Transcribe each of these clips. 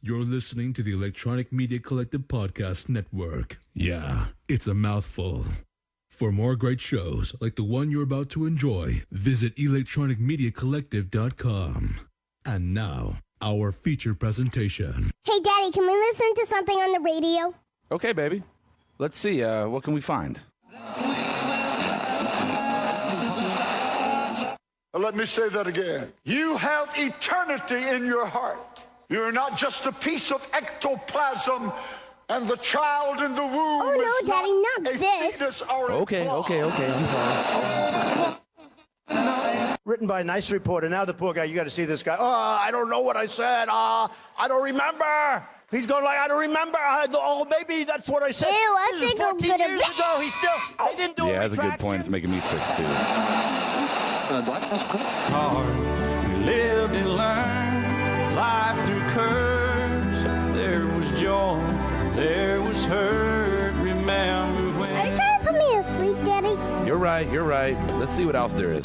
You're listening to the Electronic Media Collective Podcast Network. Yeah, it's a mouthful. For more great shows like the one you're about to enjoy, visit electronicmediacollective.com. And now, our feature presentation. Hey, Daddy, can we listen to something on the radio? Okay, baby. Let's see. What can we find? Let me say that again. You have eternity in your heart. You're not just a piece of ectoplasm, and the child in the womb Oh, no, Daddy, not a this. fetus or a Okay, I'm sorry. Written by a nice reporter. Now the poor guy, you got to see this guy. Oh, I don't know what I said. I don't remember. He's going like, I don't remember. Maybe that's what I said. Ew, I this is think I'm 14 gonna years ago. He's still, they didn't do Yeah, a that's a good point. It's making me sick, too. Hard. We lived and learned life through curves. There was joy, there was hurt. Remember Are you when? trying to put me to sleep, Daddy? You're right. Let's see what else there is.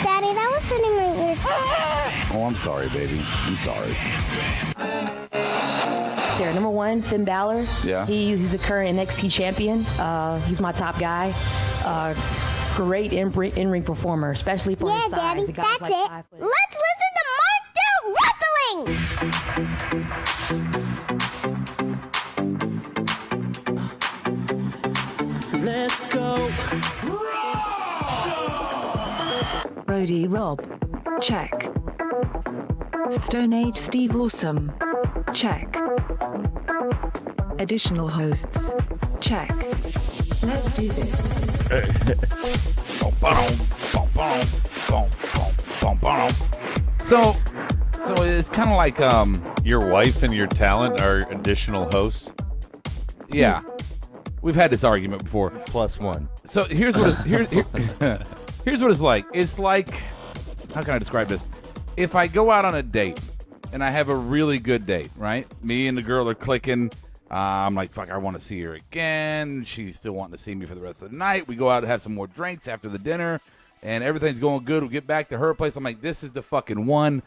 Daddy, that was hurting my ears. Oh, I'm sorry, baby. I'm sorry. There, number one, Finn Balor. Yeah. He's a current NXT champion. He's my top guy. Great in-ring performer, especially for Yeah, his size. Daddy, The guy's that's like it. 5 foot. Let's listen to Mark Wrestling. Let's go. Roadie Rob. Check. Stone Age Steve Awesome. Check. Additional hosts. Check. Let's do this. So it's kind of like Your wife and your talent are additional hosts. yeah. We've had this argument before. Plus one. So here's what here's what it's like. It's like, how can I describe this? If I go out on a date and I have a really good date, right? Me and the girl are clicking. I'm like, fuck, I want to see her again. She's still wanting to see me for the rest of the night. We go out and have some more drinks after the dinner, and everything's going good. We get back to her place. I'm like, this is the fucking one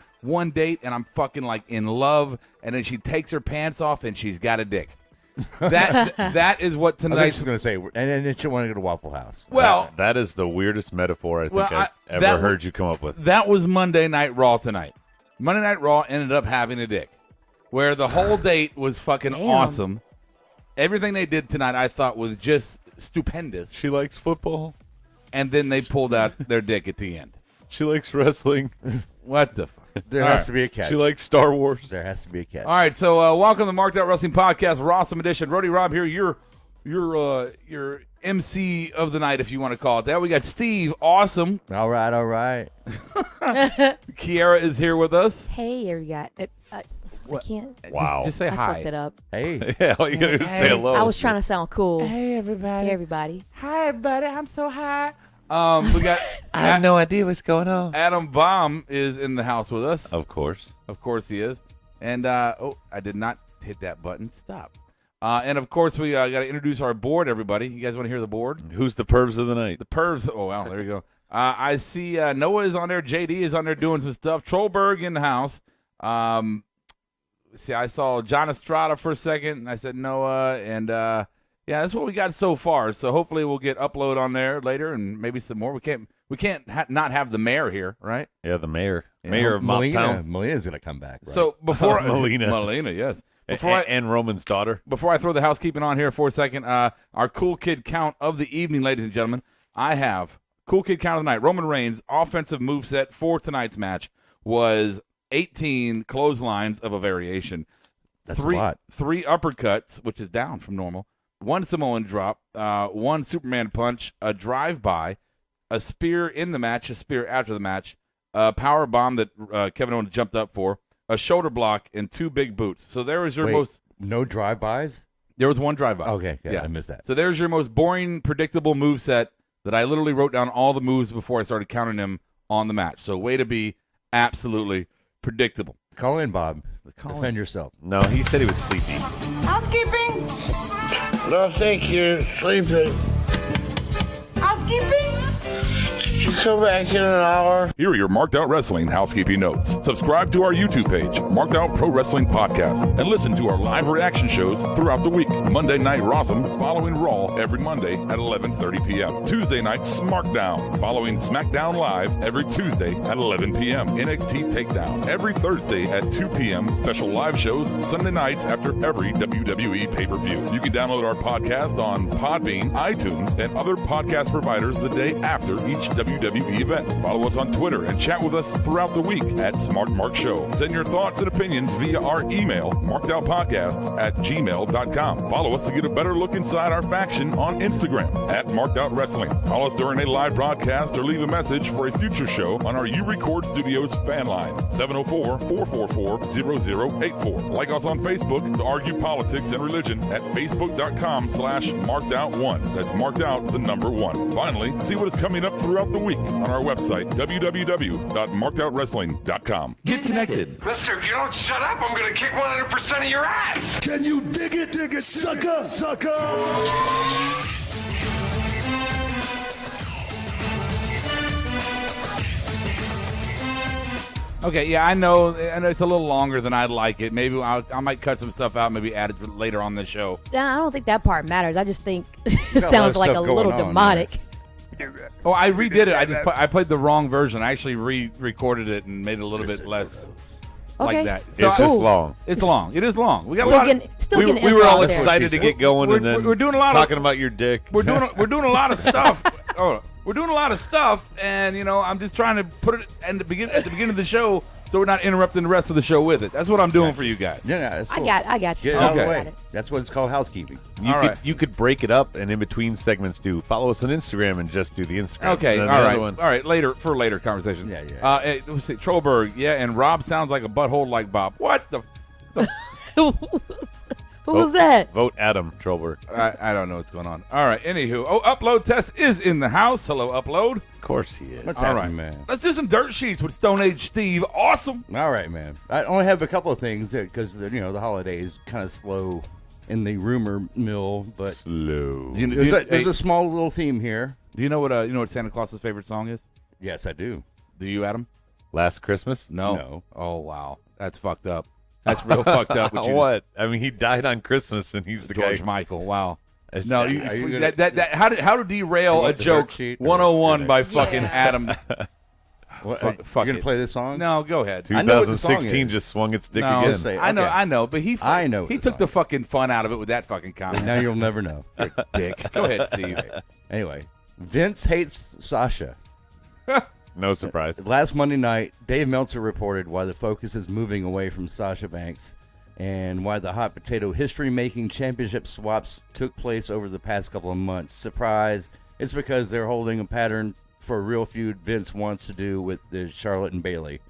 date, and I'm fucking like in love. And then she takes her pants off, and she's got a dick. That is what I was tonight. just going to say, and then you want to go to Waffle House. Well, That is the weirdest metaphor I think I've ever that- heard you come up with. That was Monday Night Raw tonight. Monday Night Raw ended up having a dick, where the whole date was fucking awesome. Everything they did tonight I thought was just stupendous. She likes football. And then they pulled out their dick at the end. She likes wrestling. What the fuck? There All has right. to be a catch. She likes Star Wars. There has to be a catch. All right, so welcome to the Marked Out Wrestling Podcast, Rawesome Edition. Roadie Rob here, your MC of the night, if you want to call it that. We got Steve, awesome. All right. Kiara is here with us. Hey, everybody. I can't. Wow. Just say I hi. fucked it up. Hey. Yeah, all you gotta do is say hello. I was trying to sound cool. Hey, everybody. Hey, everybody. Hi, everybody. I'm so high. We got I have no idea what's going on. Adam Baum is in the house with us. Of course. Of course he is. And, I did not hit that button. Stop. And, of course, we got to introduce our board, everybody. You guys want to hear the board? Who's the pervs of the night? The pervs. Oh, wow. There you go. I see Noah is on there. JD is on there doing some stuff. Trollberg in the house. See, I saw John Estrada for a second, and I said Noah. And, yeah, that's what we got so far. So hopefully we'll get upload on there later and maybe some more. We can't not have the mayor here, right? Yeah, the mayor. Yeah. Mayor of Moptown. Melina's going to come back, right? So before Melina. yes. And Roman's daughter. Before I throw the housekeeping on here for a second, our cool kid count of the evening, ladies and gentlemen. I have cool kid count of the night. Roman Reigns' offensive moveset for tonight's match was 18 clotheslines of a variation. That's a lot. 3 uppercuts, which is down from normal. 1 Samoan drop, 1 Superman punch, a drive-by, a spear in the match, a spear after the match, a power bomb that Kevin Owens jumped up for, a shoulder block, and 2 big boots. So there was your most... No drive-bys? There was 1 drive-by. Okay, yeah. I missed that. So there's your most boring, predictable moveset that I literally wrote down all the moves before I started counting them on the match. So way to be absolutely predictable. Call in, Bob. Defend yourself. No, he said he was sleepy. Housekeeping. No, think you're sleeping. Housekeeping. You come back in an hour. Here are your Marked Out Wrestling housekeeping notes. Subscribe to our YouTube page, Marked Out Pro Wrestling Podcast, and listen to our live reaction shows throughout the week. Monday Night RAWESOME, following Raw every Monday at 11:30 p.m. Tuesday night SmackDown, following SmackDown Live every Tuesday at 11 p.m. NXT Takedown every Thursday at 2 p.m. Special live shows Sunday nights after every WWE pay-per-view. You can download our podcast on Podbean, iTunes, and other podcast providers the day after each WWE event. Follow us on Twitter and chat with us throughout the week at Smart Mark Show. Send your thoughts and opinions via our email, markedoutpodcast@gmail.com. Follow us to get a better look inside our faction on Instagram at Marked Out Wrestling. Call us during a live broadcast or leave a message for a future show on our U-Record Studios fan line, 704-444-0084. Like us on Facebook to argue politics and religion at facebook.com/markedout1. That's marked out the number 1. Finally, see what is coming up throughout the week on our website, www.markedoutwrestling.com. Get connected. Mister, if you don't shut up, I'm going to kick 100% of your ass. Can you dig it, sucker, sucker? Okay, yeah, I know it's a little longer than I'd like it. Maybe I might cut some stuff out, maybe add it for later on the show. Yeah, I don't think that part matters. I just think it sounds like a little demonic. Oh, I redid it. I played the wrong version. I actually re-recorded it and made it a little bit less like that. So it's just long. It's long. It is long. We got we were all excited to get going, and then we're doing a lot talking about your dick. We're doing a lot of stuff. We're doing a lot of stuff, and I'm just trying to put it at the beginning of the show, so we're not interrupting the rest of the show with it. That's what I'm doing for you guys. Yeah, that's cool. I got you. Get it out of the way. That's what it's called, housekeeping. You could break it up, and in between segments, follow us on Instagram and just do the Instagram. Okay, all right. Later conversation. Yeah. Let's see, Trollberg. Yeah, and Rob sounds like a butthole like Bob. What the? Who was that? Vote Adam Trollberg. I don't know what's going on. All right. Anywho, Upload Test is in the house. Hello, Upload. Of course he is. What's happening, man? Let's do some dirt sheets with Stone Age Steve. Awesome. All right, man. I only have a couple of things because the holidays kind of slow in the rumor mill, but slow. There's a small little theme here. Do you know what Santa Claus's favorite song is? Yes, I do. Do you, Adam? Last Christmas? No. Oh wow, that's fucked up. That's real fucked up. What? I mean, he died on Christmas, and he's the George guy. Michael. Wow. No, how to derail a joke 101 by fucking Adam. What, you gonna play this song? No, go ahead. 2016 just swung its dick again. I know, but he took the fucking fun out of it with that fucking comment. Now you'll never know. Dick. Go ahead, Steve. Anyway, Vince hates Sasha. No surprise. Last Monday night, Dave Meltzer reported why the focus is moving away from Sasha Banks and why the hot potato history-making championship swaps took place over the past couple of months. Surprise! It's because they're holding a pattern for a real feud Vince wants to do with Charlotte and Bayley.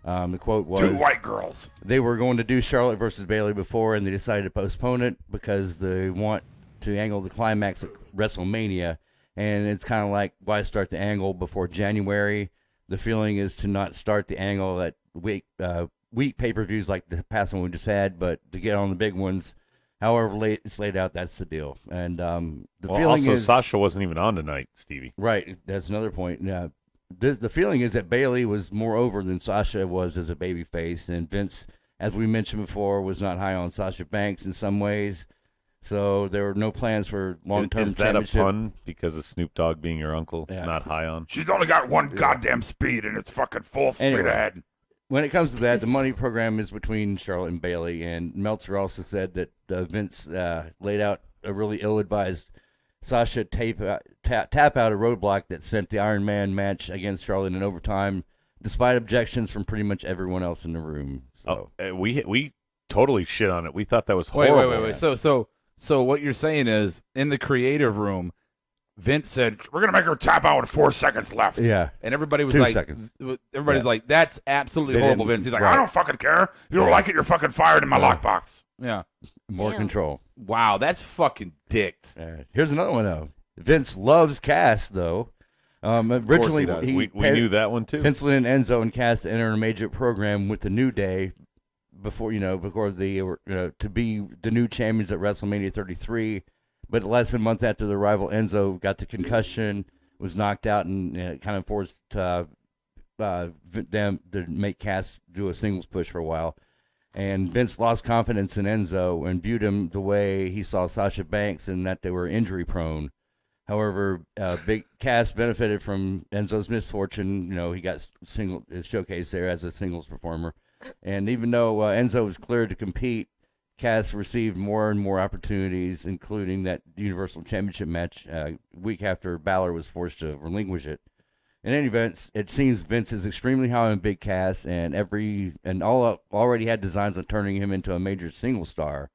The quote was, 2 white girls. They were going to do Charlotte versus Bayley before, and they decided to postpone it because they want to angle the climax of WrestleMania. And it's kind of like, why start the angle before January? The feeling is to not start the angle at week pay-per-views like the past one we just had, but to get on the big ones, however late it's laid out, that's the deal. And the feeling also, is... Sasha wasn't even on tonight, Stevie. Right, that's another point. The feeling is that Bayley was more over than Sasha was as a babyface, and Vince, as we mentioned before, was not high on Sasha Banks in some ways. So there were no plans for long-term championship. Is that a pun because of Snoop Dogg being your uncle, not high on? She's only got one goddamn speed, and it's fucking full speed ahead. When it comes to that, the money program is between Charlotte and Bayley, and Meltzer also said that Vince laid out a really ill-advised Sasha tap out a roadblock that sent the Iron Man match against Charlotte in overtime, despite objections from pretty much everyone else in the room. So we totally shit on it. We thought that was horrible. Wait. So what you're saying is, in the creative room, Vince said, "We're gonna make her tap out with 4 seconds left." Yeah, and everybody was 2 like, seconds. "Everybody's like, that's absolutely horrible." Vince, he's like, "I don't fucking care. If you don't like it, you're fucking fired in my lockbox." Yeah, more control. Wow, that's fucking dicked. Here's another one though. Vince loves Cass though. Originally, does. we knew that one too. Penciled in Enzo and Cass to enter a major program with the New Day before they were to be the new champions at WrestleMania 33. But less than a month after the arrival, Enzo got the concussion, was knocked out, and it kind of forced them to make Cass do a singles push for a while. And Vince lost confidence in Enzo and viewed him the way he saw Sasha Banks, in that they were injury prone. However, Big Cass benefited from Enzo's misfortune. He got showcased there as a singles performer. And even though Enzo was cleared to compete, Cass received more and more opportunities, including that Universal Championship match a week after Balor was forced to relinquish it. In any event, it seems Vince is extremely high on Big Cass, and already had designs on turning him into a major single star.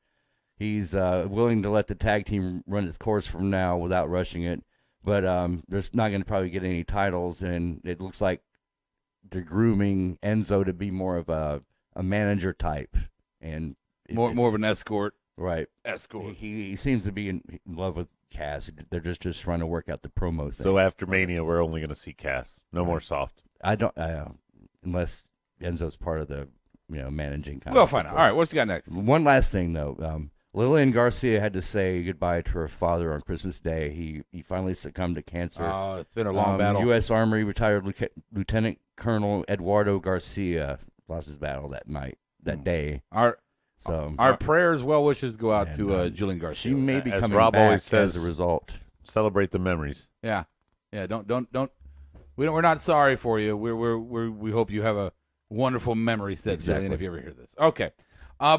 He's willing to let the tag team run its course from now without rushing it, but there's not going to probably get any titles, and it looks like they're grooming Enzo to be more of a manager type, and more of an escort. Right. Escort. He seems to be in love with Cass. They're just trying to work out the promo thing. So after Mania, we're only going to see Cass. No more soft. I don't, unless Enzo's part of the managing. We'll find out. All right, what's you got next? One last thing though. Lillian Garcia had to say goodbye to her father on Christmas Day. He finally succumbed to cancer. Oh, it's been a long battle. U.S. Army retired Lieutenant Colonel Eduardo Garcia lost his battle that day. Our prayers, well wishes go out to Jillian Garcia. She may be As coming Rob back always says, as a result. Celebrate the memories. Yeah. Don't. We're not sorry for you. We hope you have a wonderful memory set, Exactly. Jillian, if you ever hear this. Okay.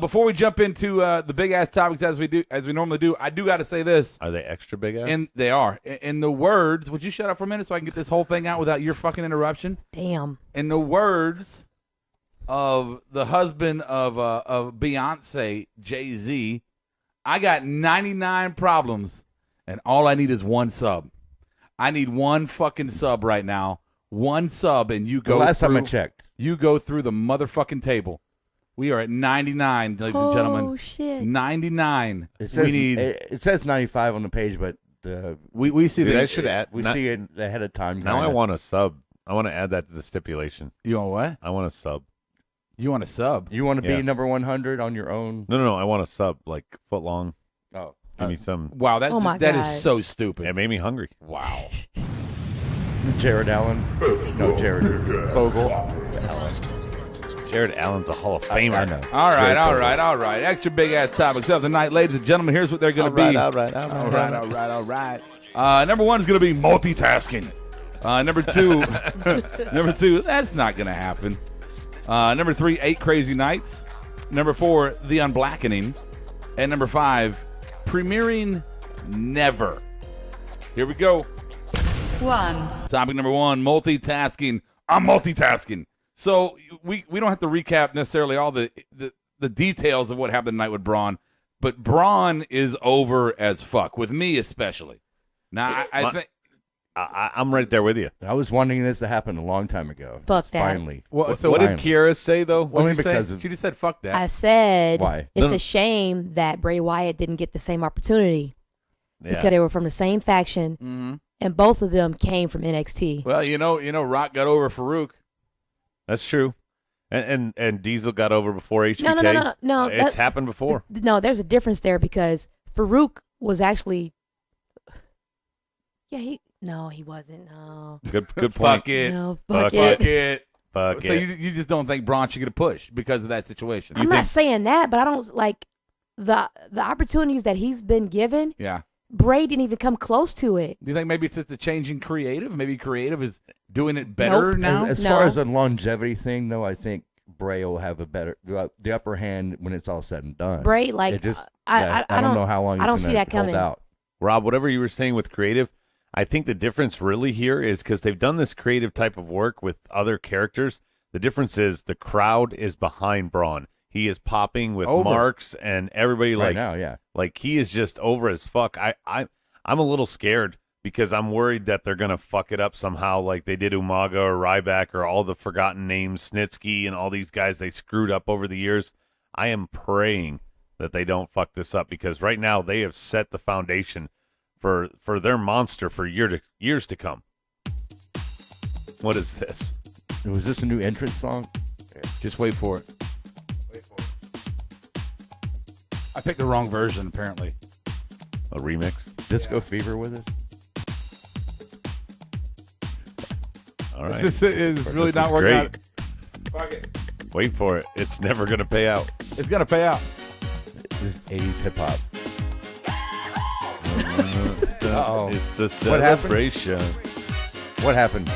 Before we jump into the big ass topics as we normally do, I do got to say this. Are they extra big ass? And they are. In the words, would you shut up for a minute so I can get this whole thing out without your fucking interruption? Damn. In the words of the husband of Beyonce, Jay-Z, I got 99 problems, and all I need is one sub. I need one fucking sub right now. One sub, and you go. The last time I checked, you go through the motherfucking table. We are at 99, ladies and gentlemen. Oh shit! 99. It says 95 on the page, but we see Dude, that. I should add. We see it ahead of time. Now I want a sub. I want to add that to the stipulation. You want what? I want a sub. You want a sub? You want to Yeah. be number 100 on your own? No. I want a sub, like foot long. Oh, Give me some. Wow, Oh my that God. is so stupid. It made me hungry. Wow. Jared Allen. No, Jared Fogle. Jared Allen's a Hall of Famer. I know. All right. Extra big ass topics of the night, ladies and gentlemen. Here's what they're going to be. All right. Number one is going to be multitasking. Number two, that's not going to happen. Number 3, 8 Crazy Nights. Number 4, The Unblackening. And number 5, premiering never. Here we go. 1. Topic number 1, multitasking. I'm multitasking. So we don't have to recap necessarily all the details of what happened tonight with Braun, but Braun is over as fuck, with me especially. Now, I think... I'm right there with you. I was wanting this to happen a long time ago. Fuck that. Finally. Well, So what did Kiera say, though? What Only did you say? because of- She just said fuck that. I said Why? it's No. a shame that Bray Wyatt didn't get the same opportunity Yeah. because they were from the same faction, and both of them came from NXT. Well, you know, Rock got over Farouk. That's true. And Diesel got over before HBK. No. It's happened before. No, there's a difference there because Farouk was actually. Yeah, he wasn't. No. Good point. Fuck it. No, Fuck fuck it. it. Fuck So it. you just don't think Braun should get a push because of that situation? I'm not saying that, but I don't like the opportunities that he's been given. Yeah. Bray didn't even come close to it. Do you think maybe it's just a change in creative? Maybe creative is doing it better Nope. now? As far as a longevity thing, though, I think Bray will have the upper hand when it's all said and done. Bray, like, It just, I don't know how long I he's don't see gonna that coming. hold out. Rob, whatever you were saying with creative, I think the difference really here is because they've done this creative type of work with other characters. The difference is the crowd is behind Braun. He is popping with Over. marks and everybody Right like now, yeah. Like he is just over as fuck. I'm a little scared because I'm worried that they're gonna fuck it up somehow, like they did Umaga or Ryback or all the forgotten names, Snitsky and all these guys they screwed up over the years. I am praying that they don't fuck this up because right now they have set the foundation for their monster for years to come. What is this? Was this a new entrance song? Just wait for it. I picked the wrong version, apparently. A remix? Disco Fever with us? All right. This is really not working out. Fuck it. Wait for it. It's never going to pay out. It's going to pay out. This 80s hip-hop. Uh-oh. It's a celebration. What happened?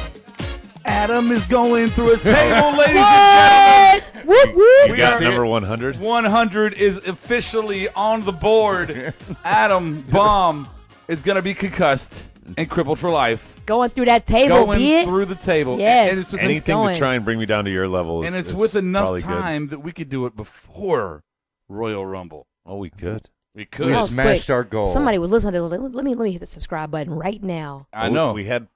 Adam is going through a table, ladies and gentlemen. Whoop, whoop. You got number 100? 100 is officially on the board. Adam Bomb is going to be concussed and crippled for life. Going through that table, Going through the table. Yes. And it's just Anything to try and bring me down to your level is And it's is with enough probably time good. that we could do it before Royal Rumble. Oh, we could. We could. We That was smashed quick. our goal. Somebody was listening to let me hit the subscribe button right now. I know.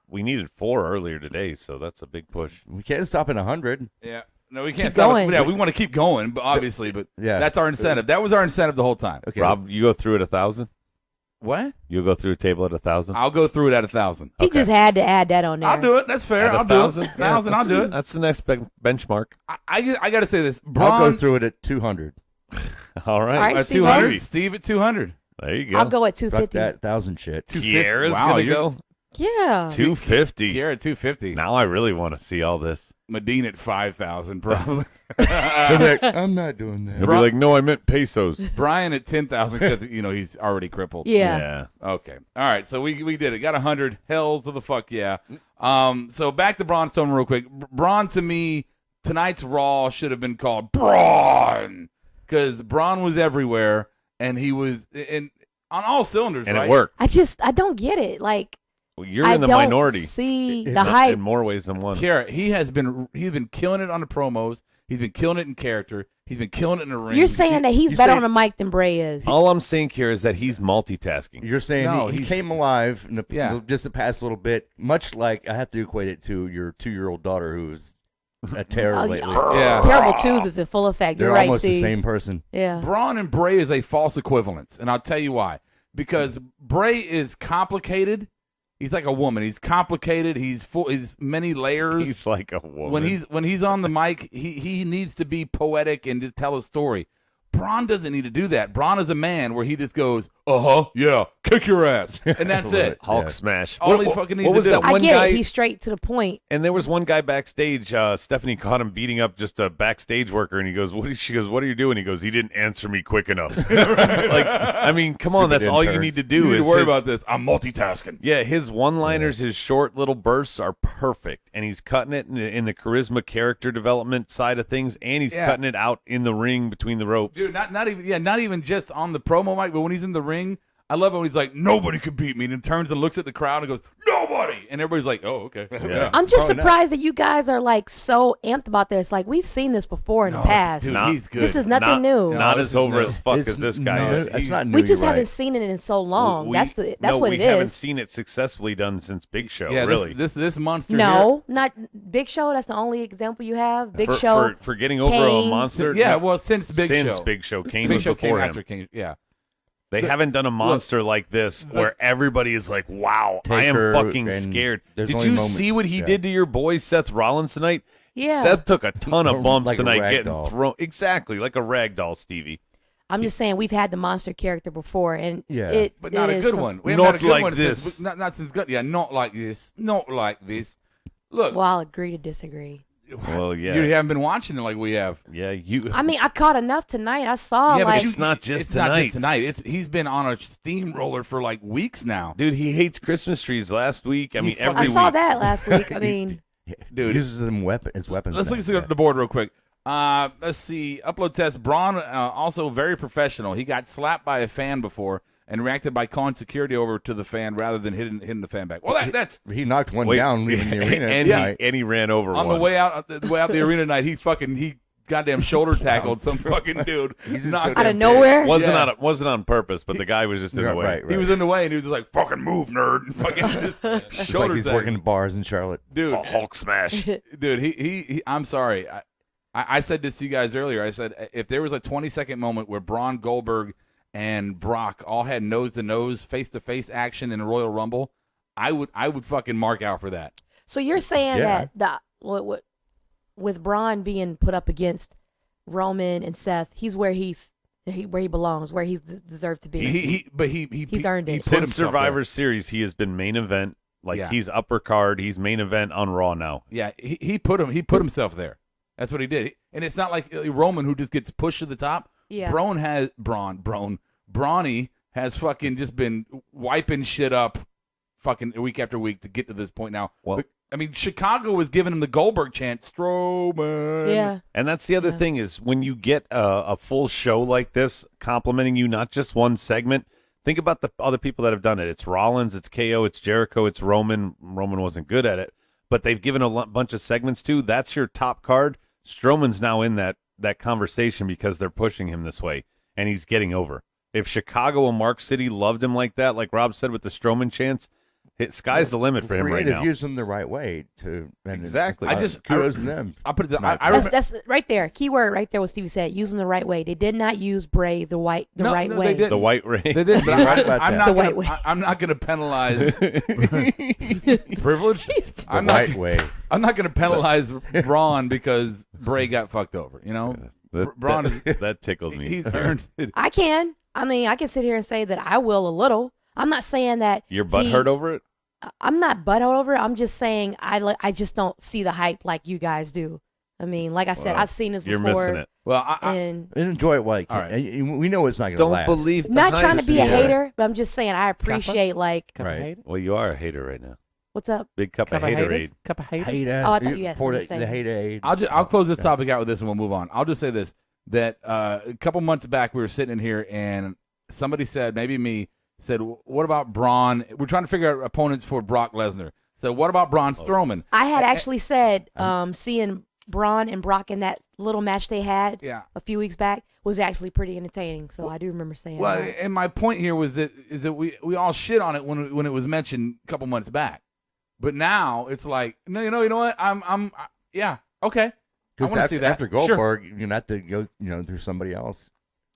We needed 4 earlier today, so that's a big push. We can't stop at 100. Yeah. No, we can't Keep stop going. it. Yeah, we want to keep going, but obviously, but Yeah. that's our incentive. That was our incentive the whole time. Okay. Rob, you go through at 1,000? What? You'll go through a table at 1,000? I'll go through it at 1,000. He just had to add that on there. I'll do it. That's fair. At I'll 1,000? do it. 1,000. I'll do it. That's the next benchmark. I got to say this. I'll Braun, go through it at 200. All right. All right, at Steve 200. Harvey. Steve at 200. There you go. I'll go at Fuck 250. that 1,000 shit. Kiera's Wow, going to you're- go? Yeah. 250. Kiera at 250. Now I really want to see all this. Medina at 5,000 probably. I'm not doing that. He'll be like, no, I meant pesos. Brian at 10,000 because he's already crippled. Yeah. Okay. All right. So we did it. Got 100. Hells to the fuck yeah. So back to Braun Strowman real quick. Braun, to me, tonight's Raw should have been called Braun because Braun was everywhere and he was on all cylinders. And right? it worked. I don't get it. Like, Well, you're I in the don't minority. see in the hype. in more ways than one. Kiera, he's been killing it on the promos. He's been killing it in character. He's been killing it in the ring. You're saying that he's you better say- on the mic than Bray is. All I'm saying here is that he's multitasking. You're saying No, he he's- came alive in Yeah. just the past little bit, much like I have to equate it to your 2-year-old daughter who's a terror Oh, lately. Yeah. Terrible twos is in full effect. They're You're right, almost Steve. the same person. Yeah. Braun and Bray is a false equivalence, and I'll tell you why. Because Bray is complicated. He's like a woman. He's complicated. He's full. He's many layers. He's like a woman. When he's on the mic, he needs to be poetic and just tell a story. Braun doesn't need to do that. Braun is a man where he just goes, yeah, kick your ass, and that's it. Hulk smash. All he fucking needs what was to do. that I one get guy? it. He's straight to the point. And there was one guy backstage. Stephanie caught him beating up just a backstage worker, and he goes, She goes, "What are you doing?" He goes, "He didn't answer me quick enough." Like, I mean, come on, that's all you need to do. You need is to worry his- about this. I'm multitasking. Yeah, his one-liners, his short little bursts are perfect, and he's cutting it in the charisma character development side of things, and he's cutting it out in the ring between the ropes. Dude, not even just on the promo mic, but when he's in the ring, I love it when he's like, nobody could beat me, and then turns and looks at the crowd and goes, nobody, and everybody's like, oh, okay. Yeah. I'm just Probably not. surprised that you guys are like so amped about this. Like, we've seen this before in the past. Dude, Not- he's good. This is nothing new. Not this as is over new. as fuck It's- as this guy no, is. It's not new. We just you're haven't right. seen it in so long. That's what we it haven't is. seen it successfully done since Big Show. Yeah, really. this monster. No, not Big Show. That's the only example you have. Big for, Show. for getting over Kane. a monster. Yeah, no, well, since Big since Show. Big Show, Kane Big was Show came before him. after King. Yeah. They haven't done a monster like this where everybody is like, "Wow, I am Taker fucking and scared." there's Did only you moments, see what he yeah. did to your boy Seth Rollins tonight? Yeah. Seth took a ton of bumps Like a tonight, rag getting doll. thrown exactly like a rag doll, Stevie. I'm just saying we've had the monster character before, and Yeah. But not it a is good some- one. We haven't Not had a good like one this. since not since good. Yeah, not like this. Not like this. Look, Well, I'll agree to disagree. Well, yeah, you haven't been watching it like we have. yeah. You. I mean, I caught enough tonight. I saw Yeah, but like it's not just it's not just tonight. tonight. He's been on a steamroller for like weeks now. Dude, he hates Christmas trees. Last week, I mean, fucking- every I saw week. that last week. I mean, Dude, He uses them as weapons. Let's now. look at the board real quick. Let's see. Upload test. Braun, also very professional. He got slapped by a fan before and reacted by calling security over to the fan rather than hitting the fan back. Well, that's He knocked one Wait, down leaving the arena. and, tonight. and he ran over on one. the way out. The way out the arena tonight. He goddamn shoulder tackled some fucking dude. He's in Knocked so him. out of nowhere. wasn't on purpose, but the guy was just in the Right, way. right, right. He was in the way, and he was just like, "Fucking move, nerd!" And fucking just It's shoulder like he's tag. working bars in Charlotte. dude. A Hulk smash. Dude, he I'm sorry. I said this to you guys earlier. I said if there was a 20-second moment where Braun, Goldberg, and Brock all had nose-to-nose, face-to-face action in a Royal Rumble, I would fucking mark out for that. So you're saying that with Braun being put up against Roman and Seth, he's where he belongs, where he's deserved to be. He's earned it. Since Survivor Series, he has been main event. He's upper card. He's main event on Raw now. Yeah, he put himself there. That's what he did. And it's not like Roman who just gets pushed to the top. Yeah. Brawny has fucking just been wiping shit up fucking week after week to get to this point now. Well, I mean, Chicago was giving him the Goldberg chant, Strowman. Yeah. And that's the other thing is when you get a full show like this complimenting you, not just one segment, think about the other people that have done it. It's Rollins, it's KO, it's Jericho, it's Roman. Roman wasn't good at it, but they've given a bunch of segments too. That's your top card. Strowman's now in that conversation because they're pushing him this way, and he's getting over. If Chicago and Mark City loved him like that, like Rob said with the Strowman chants, sky's the limit for him right now. Use them the right way exactly. Kudos to them. I'll put it. That's right there. Keyword right there. What Stevie said. Use them the right way. They did not use Bray the right way. They didn't. The white way. They did. But I'm not going to penalize privilege. I'm not going to penalize Braun because Bray got fucked over. You know, Braun that tickled me. He's earned it. I can sit here and say that I will a little. I'm not saying that your butt hurt over it. I'm not butthurt over it. I'm just saying I just don't see the hype like you guys do. I mean, like I said, I've seen this before. You're missing it. Well, and enjoy it. All right. We know it's not going to last. Don't believe. Not trying to be a hater, but I'm just saying I appreciate right. Well, you are a hater right now. What's up? Big cup of haterade. Cup of haters. Hater. Oh, I thought you had something to say. The haterade. I'll close this topic out with this and we'll move on. I'll just say this: that a couple months back we were sitting in here and somebody said, maybe me. Said, what about Braun? We're trying to figure out opponents for Brock Lesnar. So what about Braun Strowman? I had actually said seeing Braun and Brock in that little match they had a few weeks back was actually pretty entertaining. So I do remember saying that. Well, and my point here is that we all shit on it when it was mentioned a couple months back. But now it's like, no, you know what? Yeah, okay. I want to see that. After Goldberg, you're going to have to go through somebody else.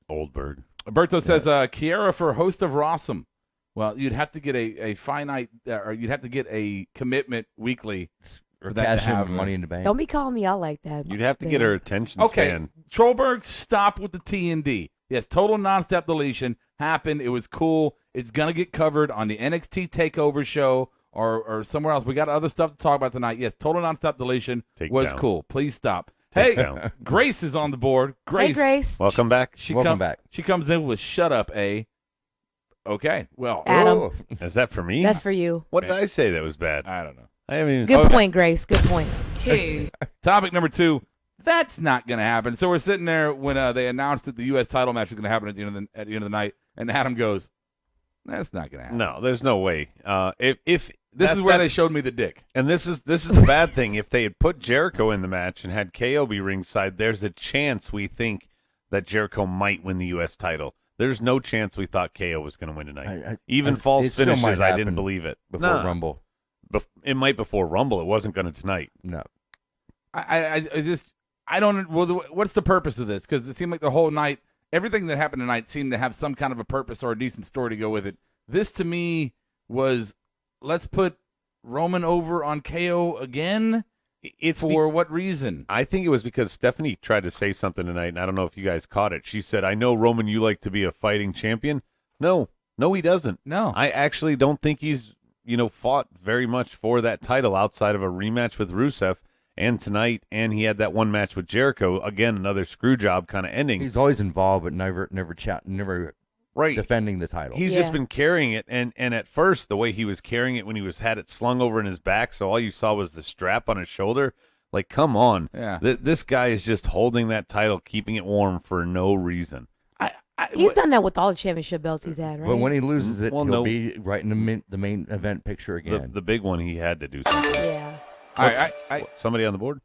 Goldberg. Alberto says, Kiera for host of RAWESOME. Well, you'd have to get a finite, or you'd have to get a commitment weekly for that to have Money in the Bank. Don't be calling me out like that. You'd have to get her attention Okay, span. Trollberg, stop with the T&D. Yes, total non-step deletion happened. It was cool. It's going to get covered on the NXT TakeOver show or somewhere else. We got other stuff to talk about tonight. Yes, total non-step deletion was cool. Please stop. Hey, Grace is on the board. Grace. Hey, Grace. Welcome back. Welcome back. She comes in with "Shut up, A." Okay, well, Adam. Is that for me? That's for you. What did I say that was bad? I don't know. I haven't even. Good point, Grace. Good point. 2. Topic number 2. That's not going to happen. So we're sitting there when they announced that the U.S. title match was going to happen at the end of the night, and Adam goes, "That's not going to happen." No, there's no way. If this is where they showed me the dick, and this is the bad thing. If they had put Jericho in the match and had KO be ringside, there's a chance we think that Jericho might win the U.S. title. There's no chance we thought KO was going to win tonight. Even false finishes, I didn't believe it. Before Rumble. It might before Rumble. It wasn't going to tonight. No. I don't. Well, what's the purpose of this? Because it seemed like the whole night, everything that happened tonight seemed to have some kind of a purpose or a decent story to go with it. This to me was, let's put Roman over on KO again. It's for what reason? I think it was because Stephanie tried to say something tonight, and I don't know if you guys caught it. She said, "I know, Roman, you like to be a fighting champion." No, he doesn't. No. I actually don't think he's, fought very much for that title outside of a rematch with Rusev and tonight, and he had that one match with Jericho. Again, another screw job kind of ending. He's always involved, but never right. defending the title. He's just been carrying it, and at first, the way he was carrying it when he had it slung over in his back, so all you saw was the strap on his shoulder. Like, come on. Yeah. This guy is just holding that title, keeping it warm for no reason. He's done that with all the championship belts he's had, right? But when he loses it, he'll be right in the main event picture again. The big one, he had to do something. Yeah. All right, somebody on the board?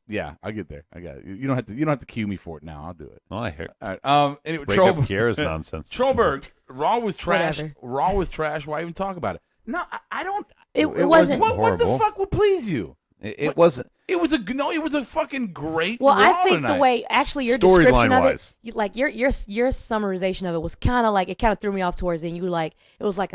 Yeah, I'll get there. I got it. You don't have to cue me for it now. I'll do it. Oh, I hear. All right. Anyway, Break up Kiera's nonsense. Trollberg, Raw was trash. Whatever. Raw was trash. Why even talk about it? No, I don't. It wasn't. What the fuck would please you? It wasn't. It was a fucking great. Well, Raw I think tonight. the way your description of wise. it, your summarization of it was kind of like, it kind of threw me off towards the end. You were like, it was like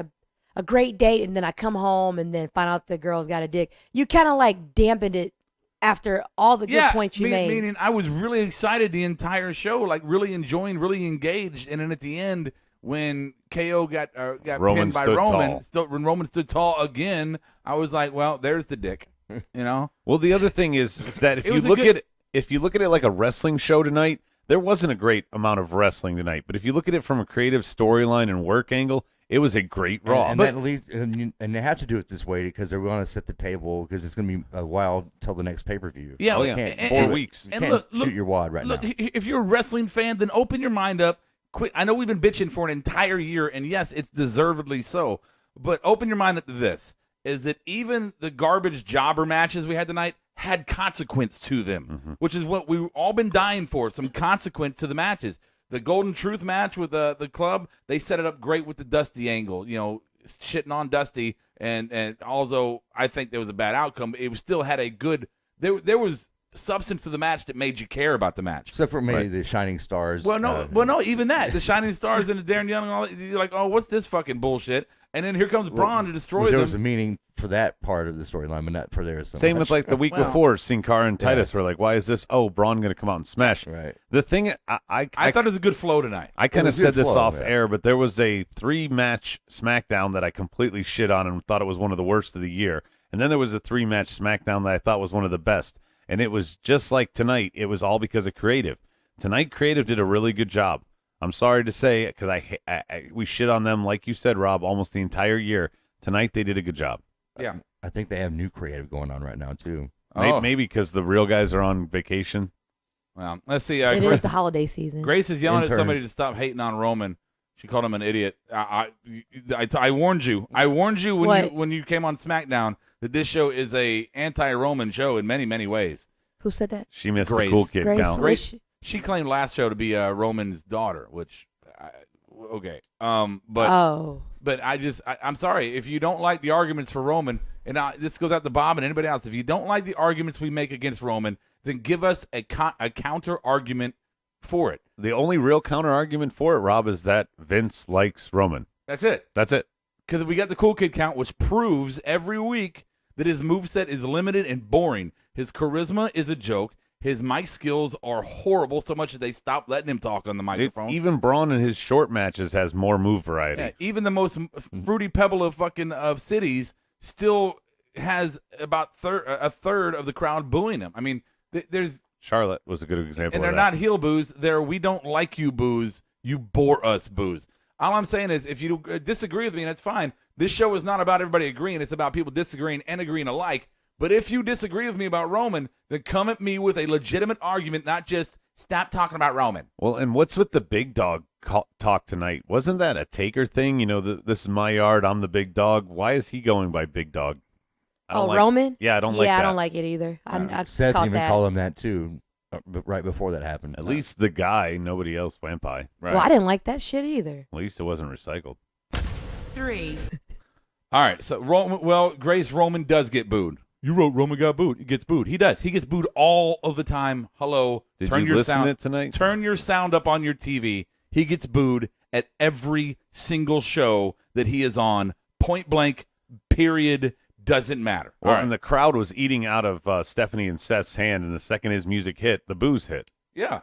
a great date, and then I come home and then find out the girl's got a dick. You kind of like dampened it after all the good points you made. Meaning I was really excited the entire show, like really enjoying, really engaged, and then at the end when KO got pinned by Roman, when Roman stood tall again, I was like, well, there's the dick, you know. Well, the other thing is that if you look at it like a wrestling show tonight, there wasn't a great amount of wrestling tonight. But if you look at it from a creative storyline and work angle, it was a great Raw. And that leads, and they have to do it this way because they want to set the table because it's going to be a while till the next pay-per-view. Yeah, and 4 weeks. You can't shoot your wad right now. If you're a wrestling fan, then open your mind up. Quit. I know we've been bitching for an entire year, and yes, it's deservedly so. But open your mind up to this: is that even the garbage jobber matches we had tonight had consequence to them, which is what we've all been dying for, some consequence to the matches. The Golden Truth match with the club, they set it up great with the Dusty angle, you know, shitting on Dusty, and although I think there was a bad outcome, it still had a good, there was substance to the match that made you care about the match. Except for maybe the Shining Stars. Well, no, even that. The Shining Stars and the Darren Young and all that, you're like, oh, what's this fucking bullshit? And then here comes Braun to destroy them. There was a meaning for that part of the storyline, but not for theirs. Same with like the week before, Sin Cara and Titus were like, why is this? Oh, Braun going to come out and smash. Right. The thing, I thought it was a good flow tonight. I kind of said this off air, but there was a 3-match SmackDown that I completely shit on and thought it was one of the worst of the year. And then there was a 3-match SmackDown that I thought was one of the best. And it was just like tonight. It was all because of creative. Tonight, creative did a really good job. I'm sorry to say, because we shit on them, like you said, Rob, almost the entire year. Tonight, they did a good job. Yeah. I think they have new creative going on right now, too. Maybe because the real guys are on vacation. Well, let's see. It is the holiday season. Grace is yelling at somebody to stop hating on Roman. She called him an idiot. I warned you. I warned you when you came on SmackDown that this show is a anti-Roman show in many, many ways. Who said that? She missed Grace. the cool kid count. Grace, she claimed last show to be Roman's daughter, which, okay. But I'm sorry. If you don't like the arguments for Roman, and this goes out to Bob and anybody else, if you don't like the arguments we make against Roman, then give us a counter argument for it. The only real counter argument for it, Rob, is that Vince likes Roman. That's it. That's it. Because we got the cool kid count, which proves every week that his moveset is limited and boring. His charisma is a joke. His mic skills are horrible, so much that they stopped letting him talk on the microphone. Even Braun in his short matches has more move variety. Yeah, even the most fruity pebble of cities still has about a third of the crowd booing him. I mean, there's Charlotte was a good example. And they're not heel boos. They're we don't like you boos. You bore us boos. All I'm saying is, if you disagree with me, that's fine. This show is not about everybody agreeing. It's about people disagreeing and agreeing alike. But if you disagree with me about Roman, then come at me with a legitimate argument, not just stop talking about Roman. Well, and what's with the big dog talk tonight? Wasn't that a Taker thing? You know, this is my yard. I'm the big dog. Why is he going by big dog? Roman? Yeah, I don't like that. Yeah, I don't like it either. Seth even called him that, too, right before that happened. At least the guy, nobody else went by. Right. Well, I didn't like that shit either. At least it wasn't recycled. 3. All right, so Roman does get booed. You wrote Roman got booed. He gets booed. He does. He gets booed all of the time. Hello. Did you listen to it tonight? Turn your sound up on your TV. He gets booed at every single show that he is on. Point blank, period, doesn't matter. Well, and the crowd was eating out of Stephanie and Seth's hand, and the second his music hit, the booze hit. Yeah.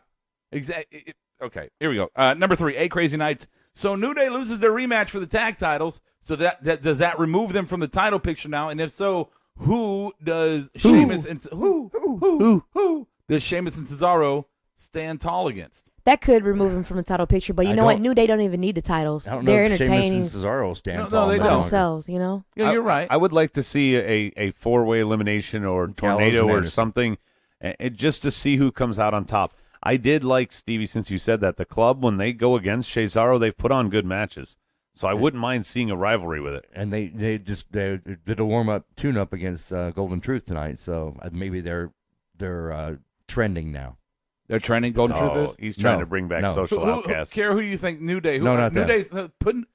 Exactly. Okay, here we go. Number 3, 8 Crazy Nights. So New Day loses their rematch for the tag titles. So that does that remove them from the title picture now? And if so, who does Sheamus and Cesaro stand tall against? That could remove him from the title picture, but you know what? New Day don't even need the titles. I don't They're know if entertaining. Sheamus and Cesaro stand tall. No, they don't. Themselves, you know? Yeah, you're right. I would like to see a 4-way elimination or tornado or something, just to see who comes out on top. I did like, Stevie, since you said that, the club, when they go against Cesaro, they've put on good matches. So I wouldn't mind seeing a rivalry with it. And they did a warm-up, tune-up against Golden Truth tonight, so maybe they're trending now. They're trending Golden Truth is? He's trying to bring back Social Outcasts. Kara, who do you think? New Day? No, not New them. Day's putting.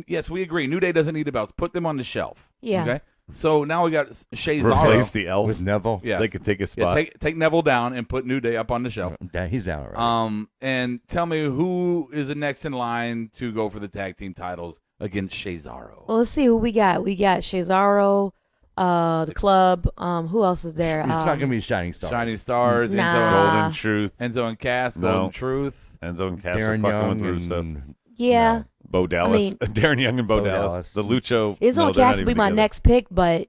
Yes, we agree. New Day doesn't need the belts. Put them on the shelf. Yeah. Okay. So now we got Cesaro. Replace the elf with Neville. Yes. They could take a spot. Yeah, take Neville down and put New Day up on the show. He's down already. And tell me who is the next in line to go for the tag team titles against Cesaro. Well, let's see who we got. We got Cesaro, the club. Who else is there? It's not going to be Shining Stars. Shining Stars. Nah. Enzo, Golden Truth. Enzo and Cass. No. Golden Truth. Enzo and Cass Darren are fucking Young with Rusev. and Yeah. Bo Dallas. I mean- Darren Young and Bo Bo Dallas. Dallas. The Lucho. It's no, on they're not Cass to be even my together. next pick, but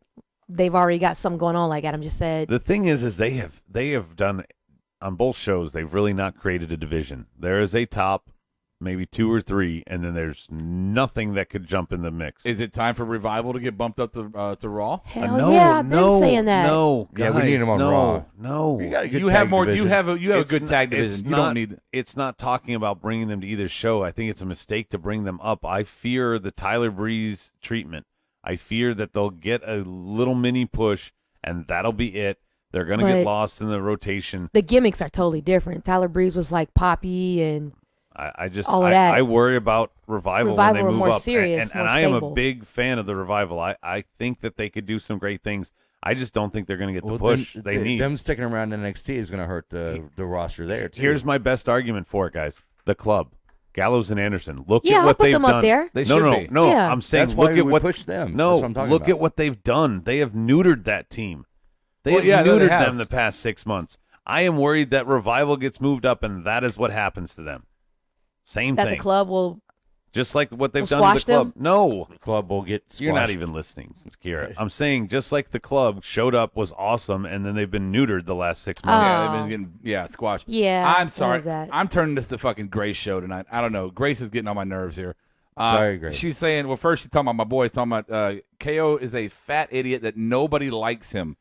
they've already got something going on, like Adam just said. The thing is they have done on both shows. They've really not created a division. There is a top, maybe 2 or 3, and then there's nothing that could jump in the mix. Is it time for Revival to get bumped up to Raw? Hell no, yeah, I've been no, saying that. No, Yeah, we guys, need him on no, Raw. No, You got a good You have tag more. division. You have a It's good not- tag it's division. You not- don't need. It's not talking about bringing them to either show. I think it's a mistake to bring them up. I fear the Tyler Breeze treatment. I fear that they'll get a little mini push, and that'll be it. They're going to get But- lost in the rotation. The gimmicks are totally different. Tyler Breeze was like Poppy and I just all of that. I worry about Revival when they Revival are move more up. serious, and more I am a stable. big fan of the Revival. I think that they could do some great things. I just don't think they're going to get the Well, push them, they need. Them sticking around in NXT is going to hurt the roster there, too. Here's my best argument for it, guys. The club. Gallows and Anderson. Look Yeah, at I'll what put they've them up done. there. They no, should no, be. no. Yeah. I'm saying That's why look we at would what push them. No, That's what I'm talking look about. at what they've done. They have neutered that team. They Well, have yeah, they neutered have. them the past 6 months. I am worried that Revival gets moved up, and that is what happens to them. Same that thing. the club will. Just like what they've will done to the squash club. them? No. The club will get squashed. You're not even listening, Kira. I'm saying just like the club showed up, was awesome, and then they've been neutered the last 6 months. Yeah, they've been getting squashed. Yeah, I'm sorry. what was that? I'm turning this to fucking Grace show tonight. I don't know. Grace is getting on my nerves here. Sorry, Grace. She's saying, well, first she's talking about my boy. Talking about KO is a fat idiot that nobody likes him.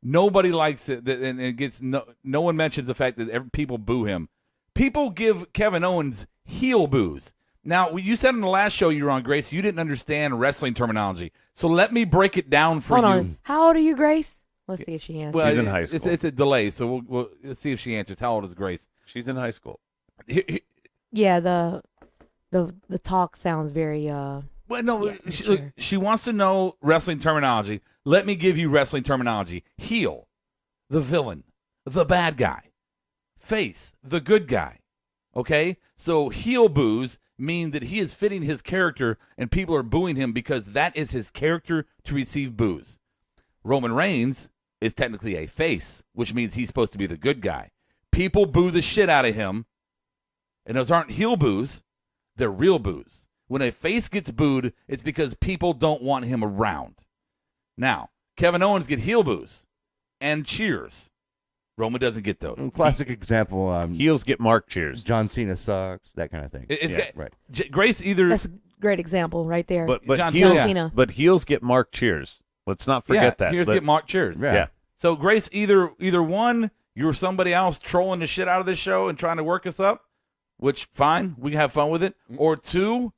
Nobody likes it, and it gets no one mentions the fact that people boo him. People give Kevin Owens heel boos. Now, you said in the last show you were on, Grace, you didn't understand wrestling terminology. So let me break it down for Hold you. on. How old are you, Grace? Let's see if she answers. Well, She's in high school. It's a delay, so let's see if she answers. How old is Grace? She's in high school. Yeah, the talk sounds very. Well, no, Yeah, sure. she wants to know wrestling terminology. Let me give you wrestling terminology. Heel, the villain, the bad guy. Face, the good guy. Okay? So heel boos mean that he is fitting his character and people are booing him because that is his character to receive boos. Roman Reigns is technically a face, which means he's supposed to be the good guy. People boo the shit out of him, and those aren't heel boos, they're real boos. When a face gets booed, it's because people don't want him around. Now, Kevin Owens get heel boos and cheers. Roman doesn't get those. Classic example. Heels get Mark cheers. John Cena sucks. That kind of thing. Right. Grace either. That's a great example right there. But John heels, Cena. but heels get Mark cheers. Let's not forget that. Heels But- get Mark cheers. Yeah. So Grace, either one, you're somebody else trolling the shit out of this show and trying to work us up, which fine, we can have fun with it. Or 2,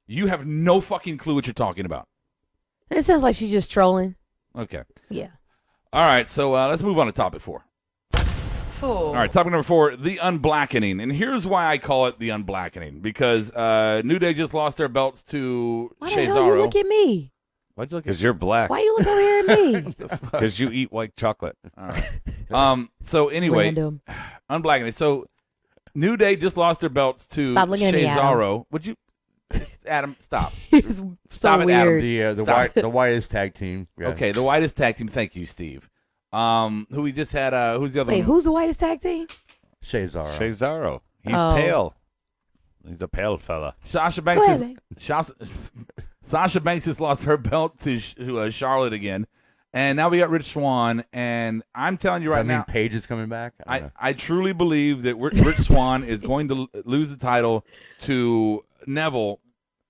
you have no fucking clue what you're talking about. It sounds like she's just trolling. Okay. Yeah. All right, so let's move on to topic 4. All right, topic number 4, the unblackening. And here's why I call it the unblackening. Because New Day just lost their belts to Why the Cesaro. hell you look at me? Why'd you look at Because you're black. Why you look over here at me? Because you eat white chocolate. All right. So anyway, Random. unblackening. So New Day just lost their belts to Stop looking at me, Adam. Cesaro. Would you, Adam? Stop. It's Stop so it, weird. Adam. The Stop. the whitest tag team. Yeah. Okay, the whitest tag team. Thank you, Steve. Who we just had? Who's the other Wait, one? who's the whitest tag team? Cesaro. Cesaro. He's Oh. pale. He's a pale fella. Sasha Go Banks. ahead, Sasha Banks just lost her belt to Charlotte again, and now we got Rich Swann. And I'm telling you Does right that mean now, Paige is coming back? I don't know. I truly believe that Rich Swann is going to lose the title to Neville,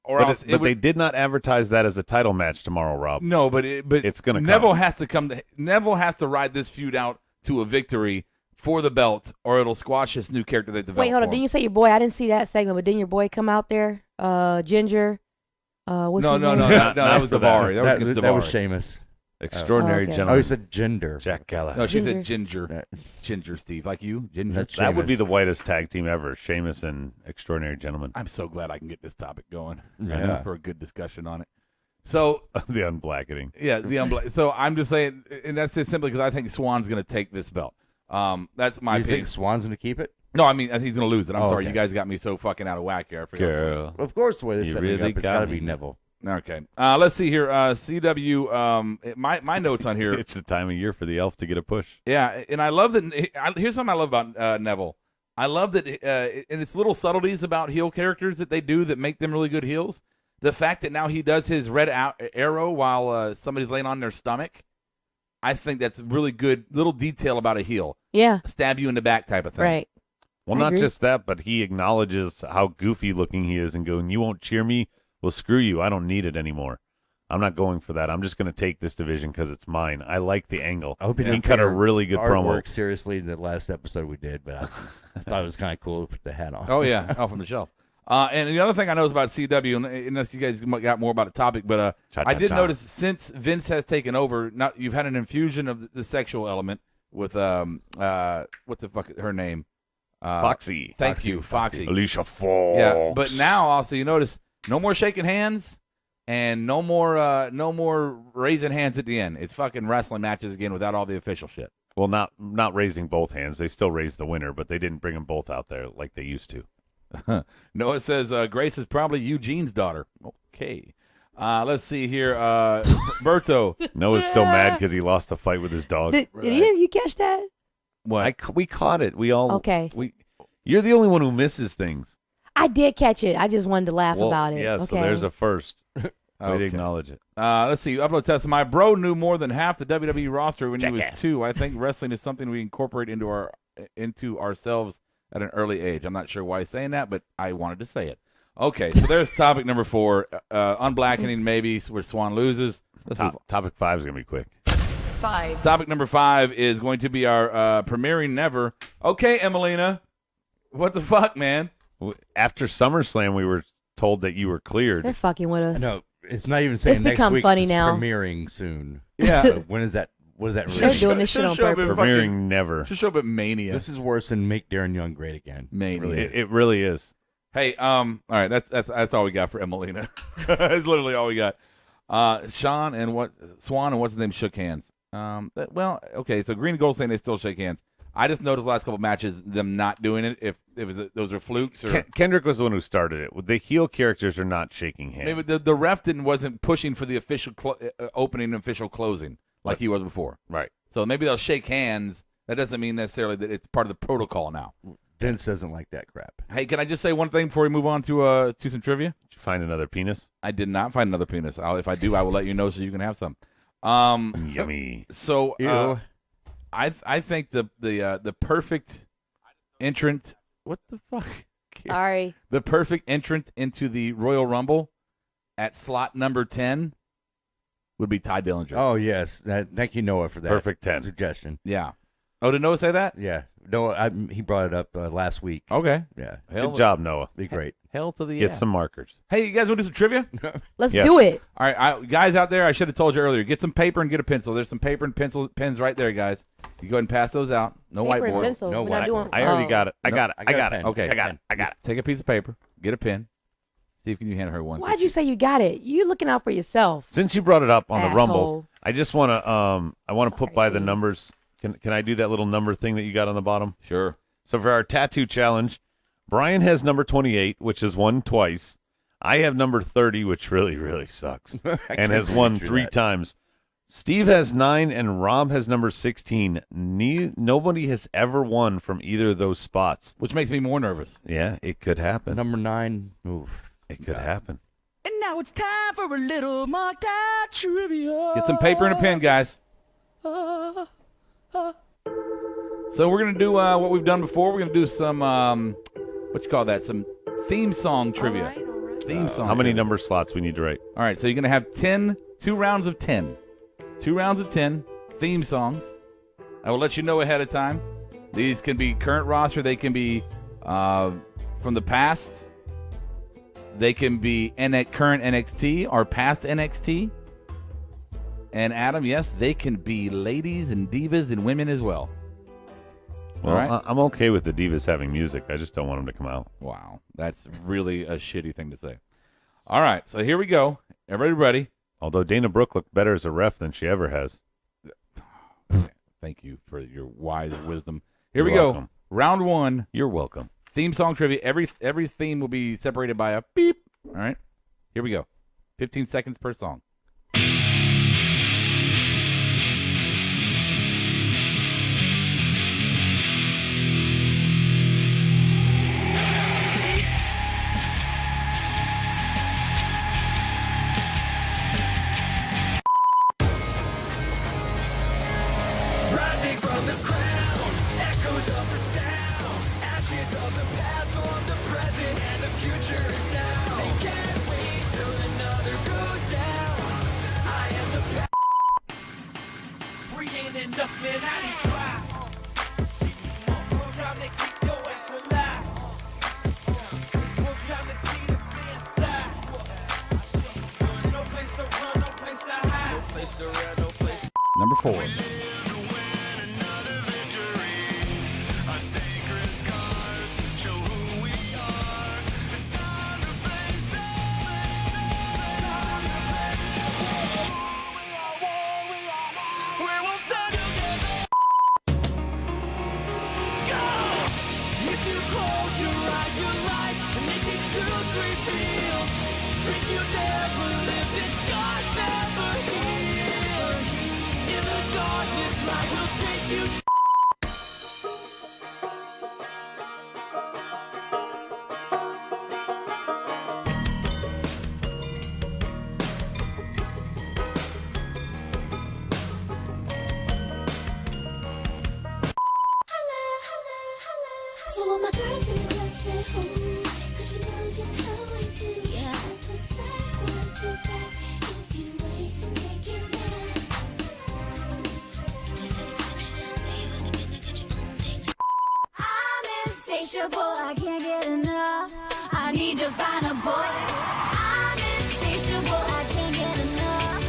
or else But they did not advertise that as a title match tomorrow, Rob. No, but it's going to Neville come. has to come. Neville has to ride this feud out to a victory for the belt, or it'll squash this new character they developed. Wait, hold for up. Didn't him. you say your boy? I didn't see that segment, but didn't your boy come out there? Ginger. What's No, his no, name? no, that was for that. Davari. That was against That was Davari. Sheamus. Extraordinary okay. gentleman. Oh, he said gender. Jack Gallagher. No, she Ginger. said Ginger. Ginger, Steve, like you, Ginger. That's That would be Sheamus. the whitest tag team ever. Sheamus and Extraordinary Gentleman. I'm so glad I can get this topic going Yeah. for a good discussion on it. So the unblackening. Yeah, the So I'm just saying, and that's just simply because I think Swan's going to take this belt. That's my opinion. You think Swan's going to keep it? No, I mean, I think he's going to lose it. I'm sorry. Okay. You guys got me so fucking out of whack here. I forgot. Girl. Of course, the way they set me up, it's got to be Neville. Okay. Let's see here. CW, my notes on here. It's the time of year for the elf to get a push. Yeah, and I love that. Here's something I love about Neville. I love that, and it's little subtleties about heel characters that they do that make them really good heels. The fact that now he does his red arrow while somebody's laying on their stomach, I think that's really good little detail about a heel. Yeah. Stab you in the back type of thing. Right. Well, not just that, but he acknowledges how goofy looking he is and going, you won't cheer me? Well, screw you. I don't need it anymore. I'm not going for that. I'm just going to take this division because it's mine. I like the angle. I hope he cut a really good promo. Artwork seriously the last episode we did, but I thought it was kind of cool to put the hat on. Oh, yeah, off on the shelf. And the other thing I know is about CW, unless you guys got more about the topic, but I did notice since Vince has taken over, you've had an infusion of the sexual element with what's the fuck her name? Foxy. Thank you, Foxy. Alicia Fox. Yeah, but now also you notice no more shaking hands and no more raising hands at the end. It's fucking wrestling matches again without all the official shit. Well, not raising both hands. They still raised the winner, but they didn't bring them both out there like they used to. Noah says Grace is probably Eugene's daughter. Okay. Let's see here. Berto. Noah's still mad because he lost the fight with his dog. Did either of you catch that? What? We caught it. We all. Okay. You're the only one who misses things. I did catch it. I just wanted to laugh about it. Yeah, okay. so there's a first. Way Okay. to acknowledge it. Let's see. Upload test. My bro knew more than half the WWE roster when he was 2. I think wrestling is something we incorporate into ourselves at an early age. I'm not sure why he's saying that, but I wanted to say it. Okay, so there's topic number 4. Unblackening maybe where Swan loses. Topic 5 is going to be quick. 5. Topic number 5 is going to be our premiering never. Okay, Emelina. What the fuck, man? After SummerSlam, we were told that you were cleared. They're fucking with us. No, it's not even saying It's next become week. funny it's now. premiering soon. Yeah. So when is that? What is that really? They're doing this shit on purpose. Premiering never. Just show up at Mania. This is worse than Make Darren Young Great Again. Mania. Really is. It really is. Hey, all right, that's all we got for Emelina. That's literally all we got. Swan and what's his name shook hands. Well, okay, so Green and Gold saying they still shake hands. I just noticed the last couple matches them not doing it. If it was those are flukes or Kendrick was the one who started it. The heel characters are not shaking hands. maybe the ref wasn't pushing for the official opening and official closing like he was before. Right. So maybe they'll shake hands. That doesn't mean necessarily that it's part of the protocol now. Vince doesn't like that crap. Hey, can I just say one thing before we move on to some trivia? Did you find another penis? I did not find another penis. If I do, I will let you know so you can have some. Yummy. So I think the perfect entrant. What the fuck? Sorry. The perfect entrant into the Royal Rumble at slot number 10 would be Ty Dillinger. Oh yes, thank you Noah for that Perfect 10 suggestion. Yeah. Oh, did Noah say that? Yeah, Noah. He brought it up last week. Okay. Yeah. Good job, Noah. Be great. Hell to the Get some markers. Hey, you guys want to do some trivia? Let's do it. All right, guys out there, I should have told you earlier. Get some paper and get a pencil. There's some paper and pens right there, guys. You go ahead and pass those out. No Paper and whiteboards. pencil. No We're not whiteboard. doing- I already got it. I No, got it. I I got got a it. pen. Okay. I got it. I got it. Take a piece of paper. Get a pen. See if you hand her one. Why'd you say you got it? You looking out for yourself. Since you brought it up on the Rumble, Asshole. I just want to put by the numbers. Can I do that little number thing that you got on the bottom? Sure. So for our tattoo challenge, Brian has number 28, which has won twice. I have number 30, which really, really sucks, and has won 3 times. Steve has 9, and Rob has number 16. Nobody has ever won from either of those spots. Which makes me more nervous. Yeah, it could happen. Number 9. Oof. It could happen. And now it's time for a little marked out trivia. Get some paper and a pen, guys. So we're going to do what we've done before. We're going to do some, some theme song trivia. All right. Theme song. How many trivia. number slots we need to write? All right, so you're going to have 2 rounds of 10. 2 rounds of 10 theme songs. I will let you know ahead of time. These can be current roster. They can be from the past. They can be current NXT or past NXT. And Adam, yes, they can be ladies and divas and women as well. Well, All right. I'm okay with the Divas having music. I just don't want them to come out. Wow, that's really a shitty thing to say. All right, so here we go. Everybody ready? Although Dana Brooke looked better as a ref than she ever has. Thank you for your wise wisdom. Here we go. Welcome. Round 1. You're welcome. Theme song trivia. Every theme will be separated by a beep. All right. Here we go. 15 seconds per song. Rising from the ground, echoes of the sound, ashes of the past on the present, and the future is now. They can't wait till another goes down. I am the past. We ain't enough, man, I need fly. One time to keep your ass alive. One time to see the fear inside. No place to run, no place to hide. No place to run, no place. Number 4. So all my girls in the club say home, 'cause you know just how I do. Yeah. Start to say one, two, back. If you ain't taking that, your satisfaction, you get your own thing. I'm insatiable, I can't get enough. I need to find a boy. I'm insatiable, I can't get enough.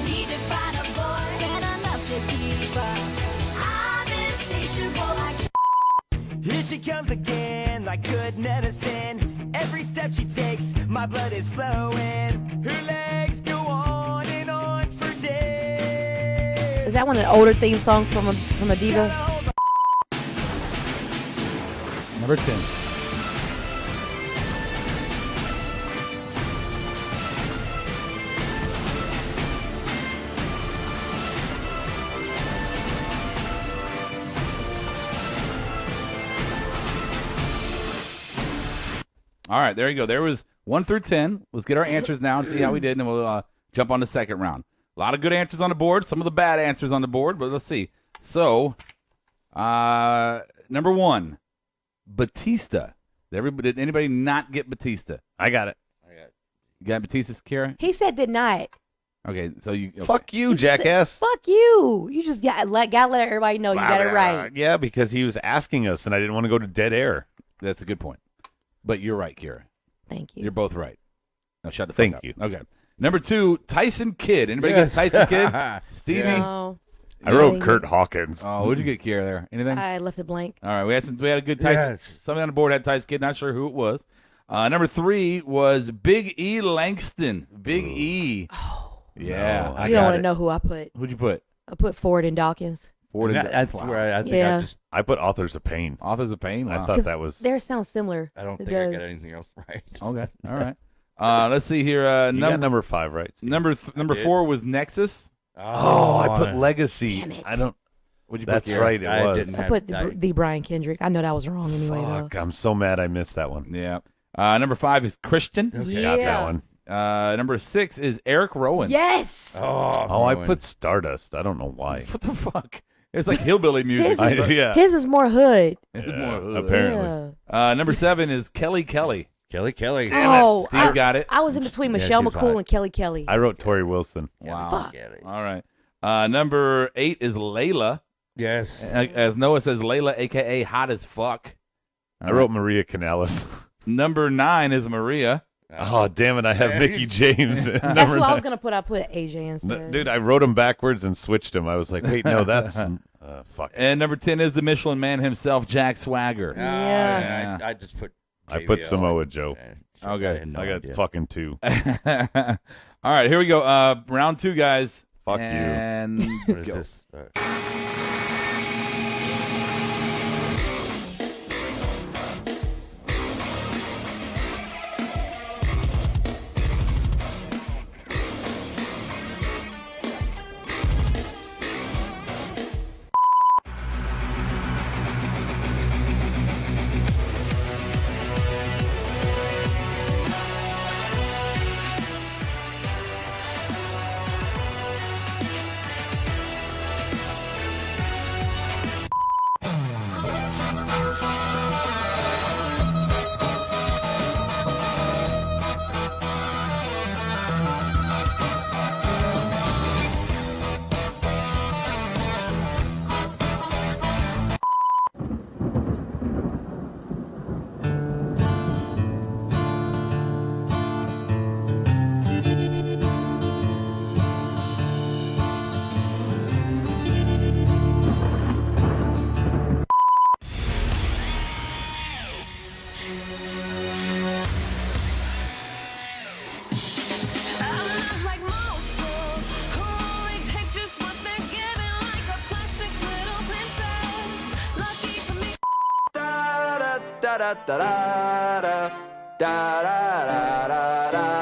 Need to find a boy and enough to keep up. I'm insatiable, I can't. Here she comes again, like good medicine. Every step she takes, my blood is flowing. Her legs go on and on for days. Is that one an older theme song from a diva? Number 10. All right, there you go. There was 1 through 10. Let's get our answers now and see how we did, and then we'll jump on the second round. A lot of good answers on the board, some of the bad answers on the board, but let's see. So, number 1, Batista. Did anybody not get Batista? I got it. You got Batista, Kira? He said did not. Okay, so you... Okay. Fuck you, jackass. Fuck you. You just gotta let everybody know you got it right. Yeah, because he was asking us, and I didn't want to go to dead air. That's a good point. But you're right, Kira. Thank you. You're both right. Now shut the fuck Thank up. you. Okay. Number 2, Tyson Kidd. Anybody get Tyson Kidd? Stevie? No. I wrote Kurt Hawkins. Oh, what'd you get, Kira, there? Anything? I left it blank. All right, we had a good Tyson. Yes. Somebody on the board had Tyson Kidd. Not sure who it was. Number 3 was Big E Langston. Big E. Oh. Yeah. No, You don't want to know who I put. Who'd you put? I put Ford and Dawkins. Ford and That's wow. where I think Yeah. I put Authors of Pain. Authors of Pain. Wow. I thought that was... Theirs sounds similar. I don't It think I does. got anything else right. Okay. All right. Let's see here. You got number 5, right? Steve? Number 4 was Nexus. Oh, I put Legacy. Damn it. I don't... What'd you put, That's Kira? right, it I was. didn't I have- put the Brian Kendrick. I know that was wrong anyway, Fuck, I'm so mad I missed that one. Yeah. Number 5 is Christian. though. Got that one. Number 6 is Eric Rowan. Yes. Oh, I put Stardust. I don't know why. What the fuck? It's like hillbilly music. His is, yeah. his is more hood. It's more hood. Apparently. Yeah. Number 7 is Kelly Kelly. Kelly. Oh, Steve got it. I was in between Yeah, Michelle she was McCool hot. and Kelly Kelly. I wrote Tori Wilson. Wow. Fuck. All right. Number 8 is Layla. Yes. As Noah says, Layla, a.k.a. hot as fuck. I wrote Maria Canales. Number 9 is Maria. Oh, damn it. I have Mickey James. That's Number what I 9. was gonna put. I put AJ instead. Dude, I wrote them backwards and switched them. I was like, wait, no, that's... fuck. And number 10 is the Michelin Man himself, Jack Swagger. Yeah. I just put I put JBL. Samoa Joe. I Okay. had no I got idea. fucking 2. All right, here we go. Round 2, guys. Fuck you. And What is go. this? Like most girls, who only take just what they're given, like a plastic little princess. Lucky for me. Da da da da da da da da da da da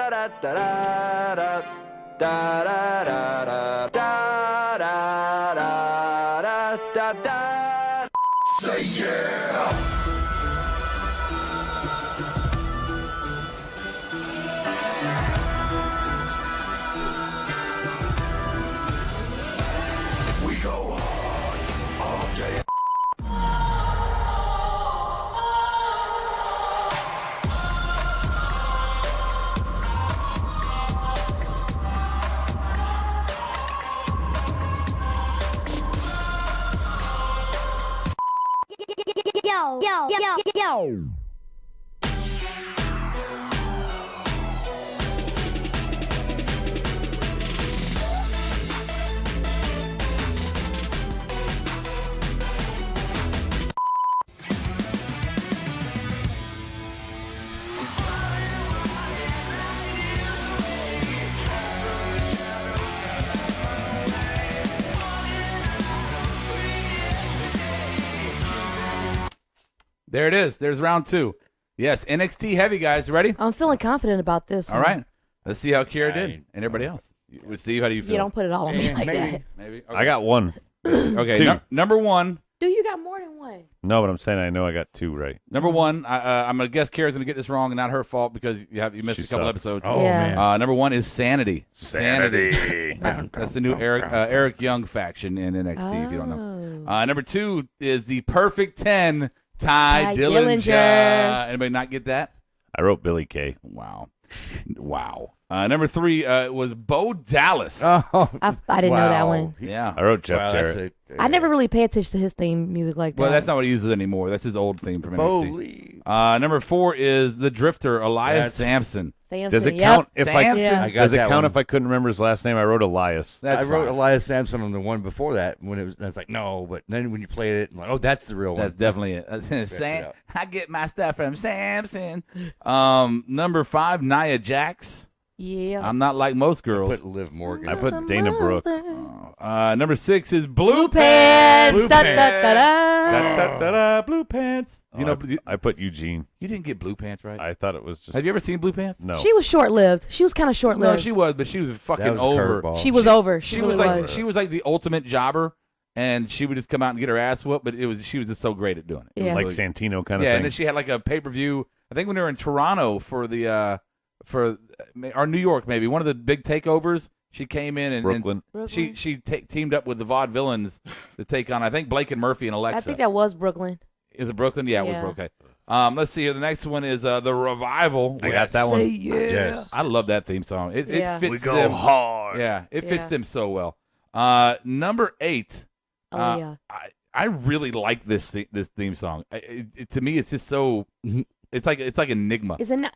da da da da da da da da da. Say yeah. We go hard all day. Yo. There it is. There's round 2. Yes, NXT heavy, guys. Ready? I'm feeling confident about this. All right. Let's see how Kira did and everybody else. Steve, how do you feel? You don't put it all on me like that. Maybe. I got 1. Okay, 2. Number 1. Dude, you got more than one. No, but I'm saying I know I got 2 right. Number 1, I'm going to guess Kara's going to get this wrong and not her fault because you missed She a couple sucks. episodes. Oh, Yeah. man. Number 1 is Sanity. Sanity. That's the new Eric Young faction in NXT, if you don't know. Number 2 is the Perfect 10, Ty Dillinger. Anybody not get that? I wrote Billy Kay. Wow. Number 3 was Bo Dallas. Oh, I didn't know that one. Yeah. I wrote Jeff Jarrett. I never really pay attention to his theme music like that. Well, that's not what he uses anymore. That's his old theme from Holy. NXT. Number 4 is the Drifter, Elias Sampson. Does it count if Sampson? Does it count if I couldn't remember his last name? I wrote Elias. I wrote Elias Sampson on the one before that when it was. I was like, no, but then when you played it, I'm like, oh, that's the real one. That's definitely it. I get my stuff from Samson. Number 5, Nia Jax. Yeah. I'm not like most girls. I put Liv Morgan. I put Dana Brooke. Number 6 is Blue Pants. Blue Da, Pants. da, da, da. Blue Pants. You know, I put Eugene. You didn't get Blue Pants right. I thought it was just. Have you ever seen Blue Pants? No. She was short-lived. She was kind of short-lived. No, she was, but she was fucking was over. curveball. She was over. She She was really like was. she was like the ultimate jobber, and she would just come out and get her ass whooped. But she was just so great at doing it. It was Yeah. like really- Santino kind of Yeah, thing. and then she had like a pay-per-view. I think when they were in Toronto for the or New York, maybe one of the big takeovers. She came in and Brooklyn. she teamed up with the Vaudevillains to take on I think Blake and Murphy and Alexa. I think that was Brooklyn. Is it Brooklyn? Yeah, it Yeah. was okay. Let's see here. The next one is the Revival. I got that one. Say yeah. Yes. I love that theme song. It Yeah. fits We go them hard. Yeah, it fits Yeah. them so well. Number 8. Oh, yeah. I really like this theme song. To me, it's just so. It's like Enigma. Is it not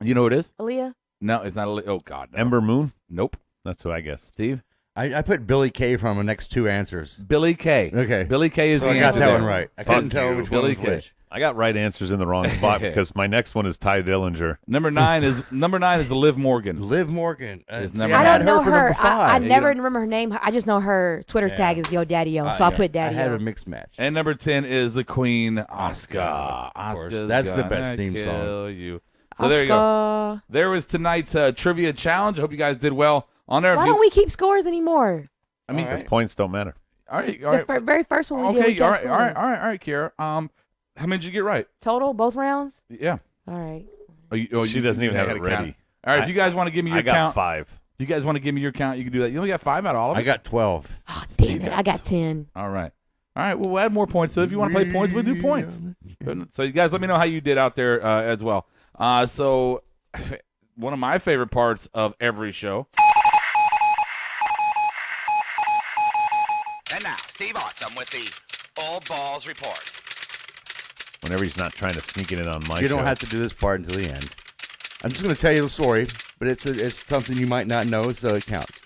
You know what it is? Aaliyah? No, it's not. Oh God, no. Ember Moon. Nope. That's who I guess. Steve. I put Billy Kay from the next 2 answers. Billy Kay. Okay. Billy Kay is So the I got answer that there. one right. I couldn't Fuck tell you. which Billy one was Kay. which. I got right answers in the wrong spot because my next one is Ty Dillinger. Number 9 is Liv Morgan. Liv Morgan. I don't know her. I never remember her name. I just know her Twitter tag is Yo Daddy Yo, so I'll put Daddy Yo. I had a mixed match. And number 10 is the Queen, Asuka. That's the best theme song. You. So there you go. There was tonight's trivia challenge. I hope you guys did well on there. Why don't we keep scores anymore? I mean, because points don't matter. All right. The very first one we did. All right, Kiara. How many did you get right? Total, both rounds? Yeah. All right. She doesn't even have it ready. Count. All right, if you guys want to give me your count. I got 5. If you guys want to give me your count, you can do that. You only got 5 out of all of it? I got 12. Oh, damn it. I got 10. All right. Well, we'll add more points. So if you want to play points, we'll do points. So you guys let me know how you did out there as well. So one of my favorite parts of every show. And now, Steve Awesome with the All Balls Report. Whenever he's not trying to sneak it in on my show. You don't have to do this part until the end. I'm just going to tell you the story, but it's something you might not know, so it counts.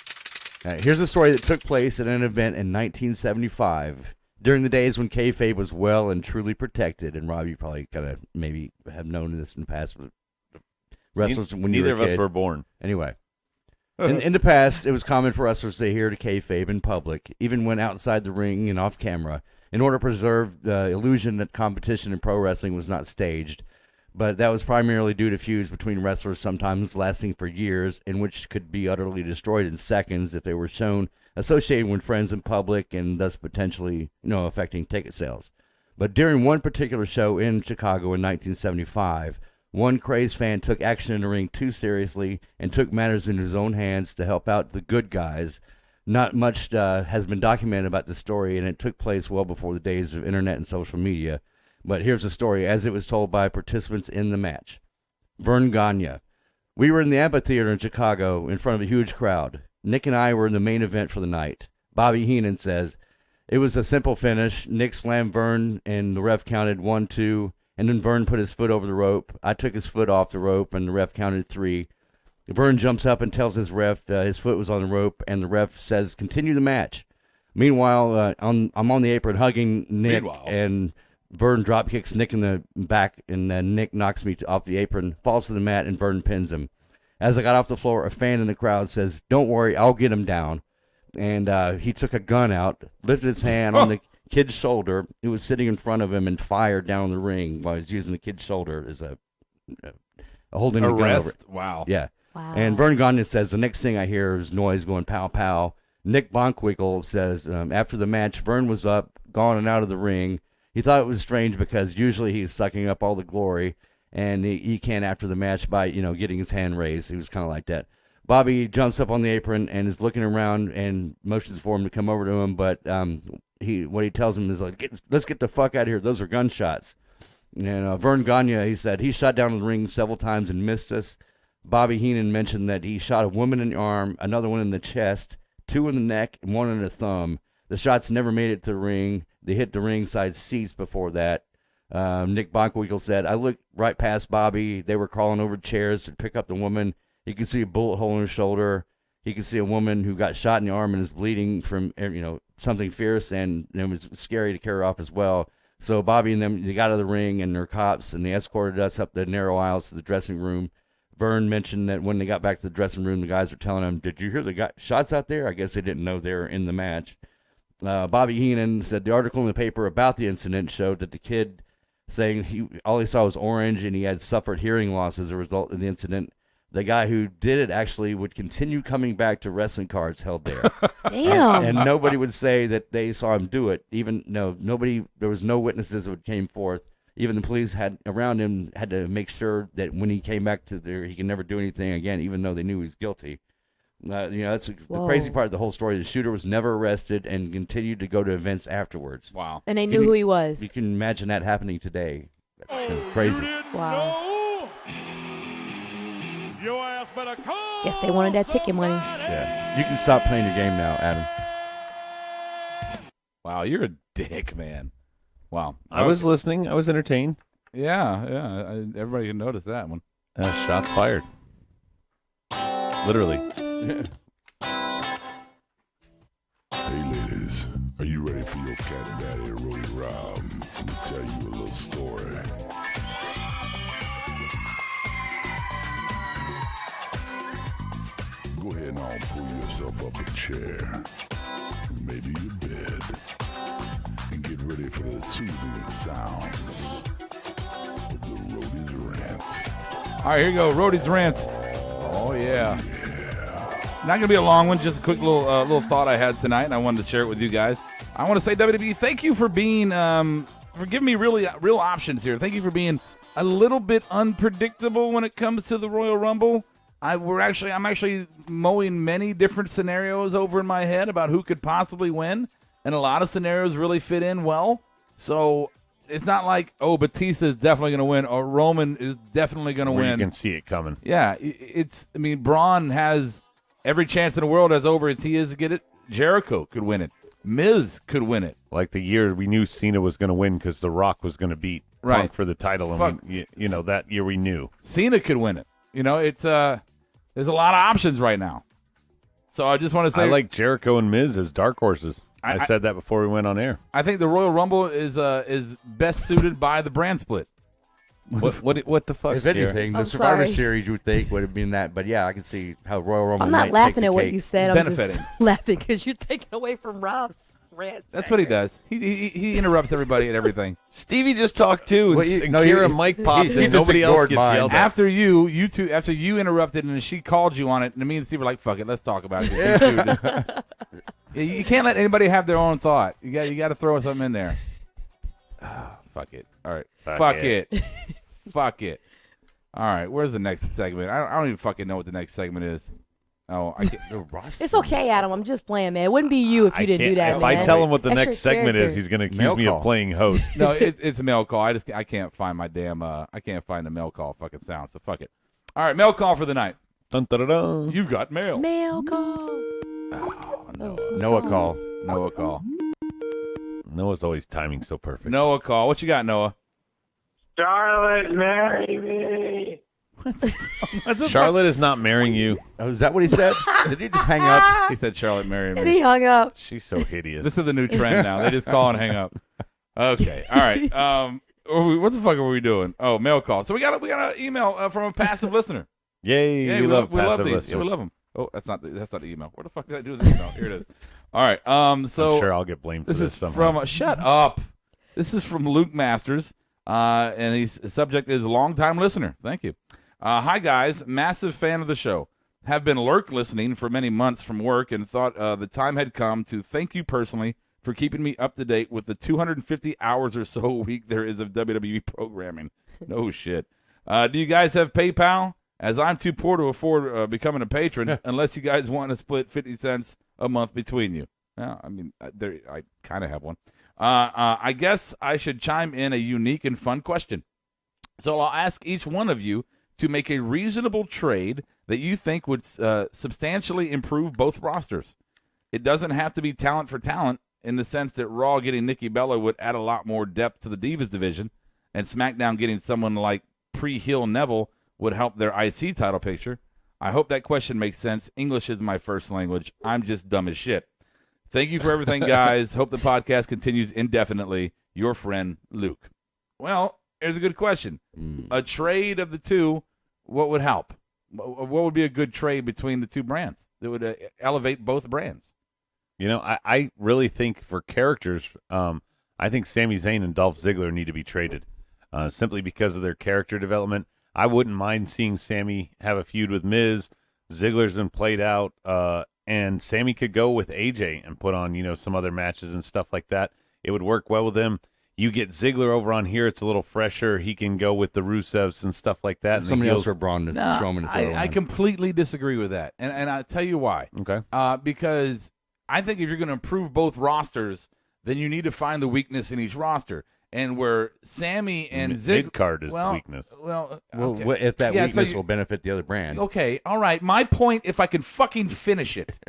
Here's a story that took place at an event in 1975, during the days when kayfabe was well and truly protected. And Rob, you probably kind of maybe have known this in the past. Wrestlers when you were a kid. Neither of us were born. Anyway. In the past, it was common for wrestlers to adhere to kayfabe in public, even when outside the ring and off camera, in order to preserve the illusion that competition in pro wrestling was not staged. But that was primarily due to feuds between wrestlers, sometimes lasting for years, and which could be utterly destroyed in seconds if they were shown associated with friends in public and thus potentially, affecting ticket sales. But during one particular show in Chicago in 1975, one crazed fan took action in the ring too seriously and took matters into his own hands to help out the good guys. Not much has been documented about this story, and it took place well before the days of internet and social media. But here's the story as it was told by participants in the match. Vern Gagne. We were in the amphitheater in Chicago in front of a huge crowd. Nick and I were in the main event for the night. Bobby Heenan says, it was a simple finish. Nick slammed Vern, and the ref counted 1, 2, and then Vern put his foot over the rope. I took his foot off the rope, and the ref counted 3. Vern jumps up and tells his ref his foot was on the rope, and the ref says, continue the match. Meanwhile, I'm on the apron hugging Nick, and Vern drop kicks Nick in the back, and then Nick knocks me off the apron, falls to the mat, and Vern pins him. As I got off the floor, a fan in the crowd says, don't worry, I'll get him down. And he took a gun out, lifted his hand on the kid's shoulder, who was sitting in front of him, and fired down the ring while he was using the kid's shoulder as a holding a gun over it. Wow. Yeah. Wow. And Vern Gagne says, the next thing I hear is noise going pow, pow. Nick Bonkwickel says, after the match, Vern was up, gone and out of the ring. He thought it was strange because usually he's sucking up all the glory, and he can after the match by, getting his hand raised. He was kind of like that. Bobby jumps up on the apron and is looking around and motions for him to come over to him, but what he tells him is, like, let's get the fuck out of here. Those are gunshots. And Vern Gagne, he said, he shot down in the ring several times and missed us. Bobby Heenan mentioned that he shot a woman in the arm, another one in the chest, 2 in the neck, and 1 in the thumb. The shots never made it to the ring. They hit the ringside seats before that. Nick Bonkwickel said, I looked right past Bobby. They were crawling over chairs to pick up the woman. He could see a bullet hole in her shoulder. He could see a woman who got shot in the arm and is bleeding from something fierce, and it was scary to carry her off as well. So Bobby and them, they got out of the ring, and their cops, and they escorted us up the narrow aisles to the dressing room. Vern mentioned that when they got back to the dressing room, the guys were telling him, did you hear the shots out there? I guess they didn't know they were in the match. Bobby Heenan said the article in the paper about the incident showed that the kid saying all he saw was orange and he had suffered hearing loss as a result of the incident. The guy who did it actually would continue coming back to wrestling cards held there. Damn. And nobody would say that they saw him do it. There was no witnesses that came forth. Even the police around him had to make sure that when he came back to there, he could never do anything again, even though they knew he was guilty. That's the crazy part of the whole story. The shooter was never arrested and continued to go to events afterwards. Wow. And they knew who he was. You can imagine that happening today. That's kind of crazy. Wow. Guess they wanted that ticket money. Yeah. You can stop playing your game now, Adam. Wow, you're a dick, man. Wow. I was listening. I was entertained. Yeah. Everybody can notice that one. Shots fired. Literally. Hey, ladies. Are you ready for your cat and daddy, Roadie Rob, to tell you a little story? Go ahead and pull yourself up a chair, maybe your bed, and get ready for the soothing sounds of the Roadie's Rant. All right, here you go, Roadie's Rant. Oh, yeah. Not going to be a long one, just a quick little thought I had tonight, and I wanted to share it with you guys. I want to say, WWE, thank you for being, for giving me real options here. Thank you for being a little bit unpredictable when it comes to the Royal Rumble. I'm actually mowing many different scenarios over in my head about who could possibly win, and a lot of scenarios really fit in well. So it's not like, oh, Batista is definitely going to win, or Roman is definitely going to win. You can see it coming. Yeah, Braun has every chance in the world, as over as he is to get it. Jericho could win it. Miz could win it. Like the year we knew Cena was going to win because The Rock was going to beat Punk for the title, and that year we knew Cena could win it. It's there's a lot of options right now. So I just want to say, I like Jericho and Miz as dark horses. I said that before we went on air. I think the Royal Rumble is best suited by the brand split. What the fuck? If anything, the Survivor Series you would think would have been that, but yeah, I can see how Royal Rumble. I'm not laughing at what you said. I'm benefiting. just laughing because you're taking away from Rob's rant. That's what he does. He interrupts everybody at everything. Stevie just talked too. Kira mic popped and nobody else gets yelled at. After you interrupted and she called you on it, and me and Steve were like, "Fuck it, let's talk about it." You can't let anybody have their own thought. You got to throw something in there. Fuck it. All right. Fuck it. Fuck it. All right. Where's the next segment? I don't even fucking know what the next segment is. Oh, I can't. It's okay, Adam. I'm just playing, man. It wouldn't be you if you didn't do that, If man. I tell him what the That's next your segment is, character. he's going to accuse me of playing host. No, it's a mail call. I can't find my damn. I can't find the mail call fucking sound. So fuck it. All right, mail call for the night. Dun, dun, dun, dun. You've got mail. Mail call. Noah call. Noah call. Noah's always timing so perfect. Noah call. What you got, Noah? Charlotte, marry me. Charlotte is not marrying you. Oh, is that what he said? Did he just hang up? He said Charlotte marry me. And he hung up. She's so hideous. This is the new trend now. They just call and hang up. Okay. All right. What the fuck are we doing? Oh, mail call. So we got an email from a passive listener. Yay! Yeah, we love these. listeners. Yeah, we love them. Oh, that's not the email. Where the fuck did I do this email? Here it is. All right. So I'm sure I'll get blamed for this somehow. From shut up. This is from Luke Masters, and his subject is longtime listener. Thank you. Hi guys, massive fan of the show. Have been lurk listening for many months from work, and thought the time had come to thank you personally for keeping me up to date with the 250 hours or so a week there is of WWE programming. No shit. Do you guys have PayPal? As I'm too poor to afford becoming a patron, unless you guys want to split 50 cents a month between you. Well, I mean, I kind of have one. I guess I should chime in a unique and fun question. So I'll ask each one of you to make a reasonable trade that you think would substantially improve both rosters. It doesn't have to be talent for talent, in the sense that Raw getting Nikki Bella would add a lot more depth to the Divas division, and SmackDown getting someone like pre-heel Neville would help their IC title picture. I hope that question makes sense. English is my first language. I'm just dumb as shit. Thank you for everything, guys. Hope the podcast continues indefinitely. Your friend, Luke. Well, here's a good question. A trade of the two, what would help? What would be a good trade between the two brands that would elevate both brands? You know, I really think for characters, I think Sami Zayn and Dolph Ziggler need to be traded simply because of their character development. I wouldn't mind seeing Sami have a feud with Miz. Ziggler's been played out, and Sami could go with AJ and put on, some other matches and stuff like that. It would work well with them. You get Ziggler over on here, it's a little fresher. He can go with the Rusevs and stuff like that. Somebody else for Braun to Strowman to throw I completely disagree with that, and I'll tell you why. Okay. Because I think if you're going to improve both rosters, then you need to find the weakness in each roster. And where Sami and Ziggler... Mid-card is weakness. Well, okay. If that weakness will benefit the other brand. Okay, all right. My point, if I can fucking finish it.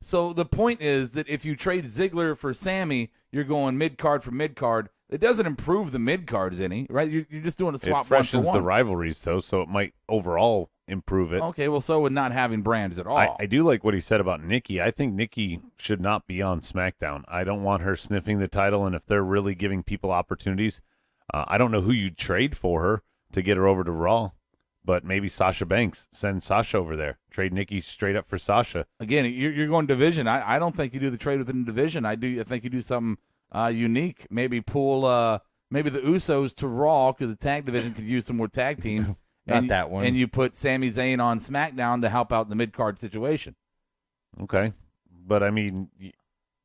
So the point is that if you trade Ziggler for Sami, you're going mid-card for mid-card. It doesn't improve the mid-cards any, right? You're just doing a swap it freshens one for one. the rivalries, though, so it might overall improve it. Okay, well, so would not having Brands at all. I do like what he said about Nikki. I think Nikki should not be on SmackDown. I don't want her sniffing the title, and if they're really giving people opportunities, I don't know who you'd trade for her to get her over to Raw, but maybe Sasha Banks. Send Sasha over there. Trade Nikki straight up for Sasha. Again, you're going division. I don't think you do the trade within the division. I think you do something unique. Maybe pull maybe the Usos to Raw because the tag division could use some more tag teams. Not that one. And you put Sami Zayn on SmackDown to help out in the mid-card situation. Okay. But, I mean,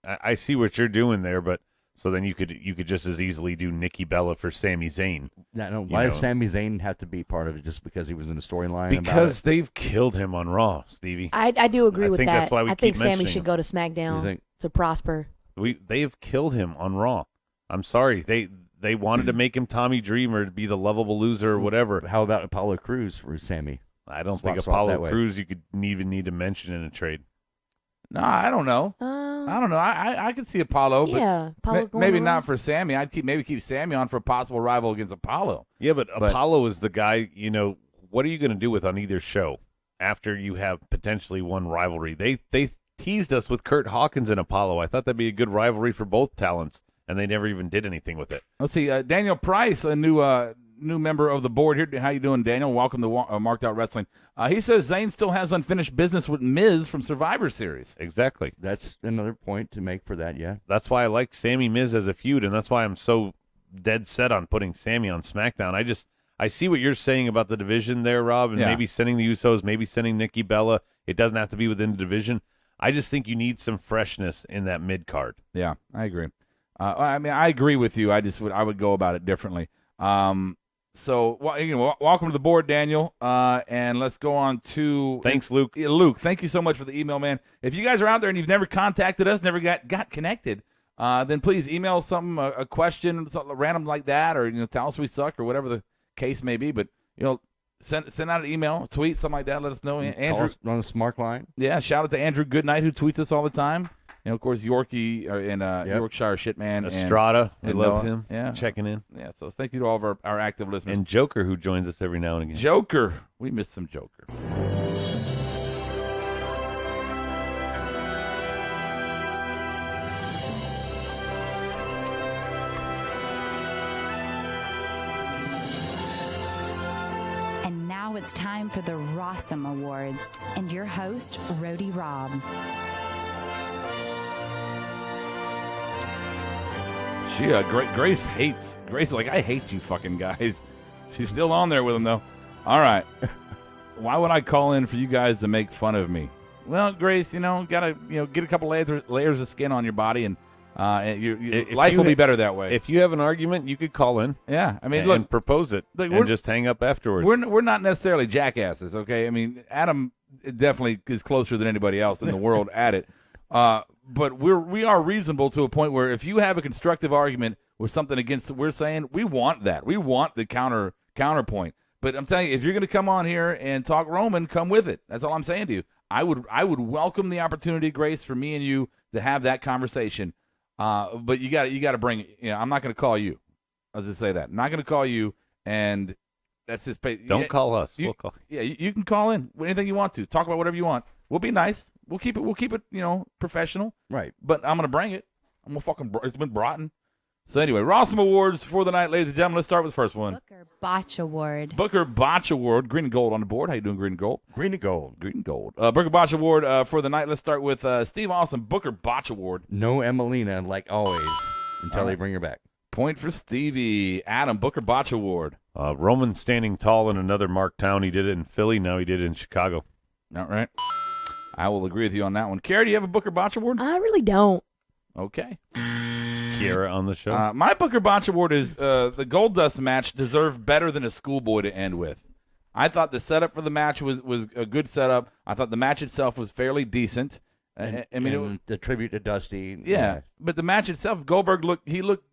I see what you're doing there, but so then you could just as easily do Nikki Bella for Sami Zayn. No, why does Sami Zayn have to be part of it just because he was in a storyline? Because they've killed him on Raw, Stevie. I do agree with think that. That's why we I keep think Sami mentioning should him. go to SmackDown to prosper. They've killed him on Raw. I'm sorry. They wanted to make him Tommy Dreamer to be the lovable loser or whatever. How about Apollo Crews for Sammy? I don't think Apollo Crews you could even need to mention in a trade. No, I don't know. I don't know. I could see Apollo, but Apollo maybe going not around. for Sammy. I'd keep Sammy on for a possible rival against Apollo. Yeah, but Apollo is the guy, what are you going to do with on either show after you have potentially one rivalry? They teased us with Kurt Hawkins and Apollo. I thought that'd be a good rivalry for both talents, and they never even did anything with it. Let's see. Daniel Price, a new member of the board here. How you doing, Daniel? Welcome to Marked Out Wrestling. He says Zayn still has unfinished business with Miz from Survivor Series. Exactly. That's another point to make for that, yeah. That's why I like Sammy Miz as a feud, and that's why I'm so dead set on putting Sammy on SmackDown. I see what you're saying about the division there, Rob, and maybe sending the Usos, maybe sending Nikki Bella. It doesn't have to be within the division. I just think you need some freshness in that mid card. Yeah, I agree. I agree with you. I would go about it differently. So, welcome to the board, Daniel. And let's go on to... Thanks, Luke. Luke, thank you so much for the email, man. If you guys are out there and you've never contacted us, never got connected, then please email something, a question, something random like that, or tell us we suck, or whatever the case may be. But send out an email, a tweet, something like that. Let us know. Andrew, call us on the smart line. Yeah, shout out to Andrew Goodnight, who tweets us all the time. Of course, Yorkie and Yorkshire Shitman. Estrada, we love Noah. him. Yeah. Checking in. Yeah, so thank you to all of our active listeners. And Joker, who joins us every now and again. Joker. We missed some Joker. And now it's time for the RAWESOME Awards. And your host, Roadie Rob. Grace hates. Grace is like, I hate you fucking guys. She's still on there with him, though. All right. Why would I call in for you guys to make fun of me? Well, Grace, gotta get a couple layers of skin on your body, and life will be better that way. If you have an argument, you could call in. Yeah, I mean, and look, propose it, and just hang up afterwards. We're not necessarily jackasses, okay? I mean, Adam definitely is closer than anybody else in the world at it. But we are reasonable to a point where if you have a constructive argument with something against what we're saying, we want that. We want the counterpoint. But I'm telling you, if you're going to come on here and talk Roman, come with it. That's all I'm saying to you. I would welcome the opportunity, Grace, for me and you to have that conversation. But you got to bring it. I'm not going to call you. I'll just say that. I'm not going to call you, and that's just don't call us. We'll call. Yeah, you can call in anything you want to. Talk about whatever you want. We'll be nice. We'll keep it, professional. Right. But I'm gonna bring it. I'm gonna fucking. It's been brought in. So anyway, RAWESOME Awards for the night, ladies and gentlemen. Let's start with the first one. Booker Botch Award. Booker Botch Award. Green and gold on the board. How you doing, Green and gold? Green and gold. Green and gold. Booker Botch Award for the night. Let's start with Steve Austin. Booker Botch Award. No Emelina, like always, until they bring her back. Point for Stevie. Adam, Booker Botch Award. Roman standing tall in another marked town. He did it in Philly. Now he did it in Chicago. All right. I will agree with you on that one. Kiara, do you have a Booker Botch Award? I really don't. Okay. Kiara on the show. My Booker Botch Award is the Goldust match deserved better than a schoolboy to end with. I thought the setup for the match was a good setup. I thought the match itself was fairly decent. And the tribute to Dusty. Yeah, but the match itself, Goldberg looked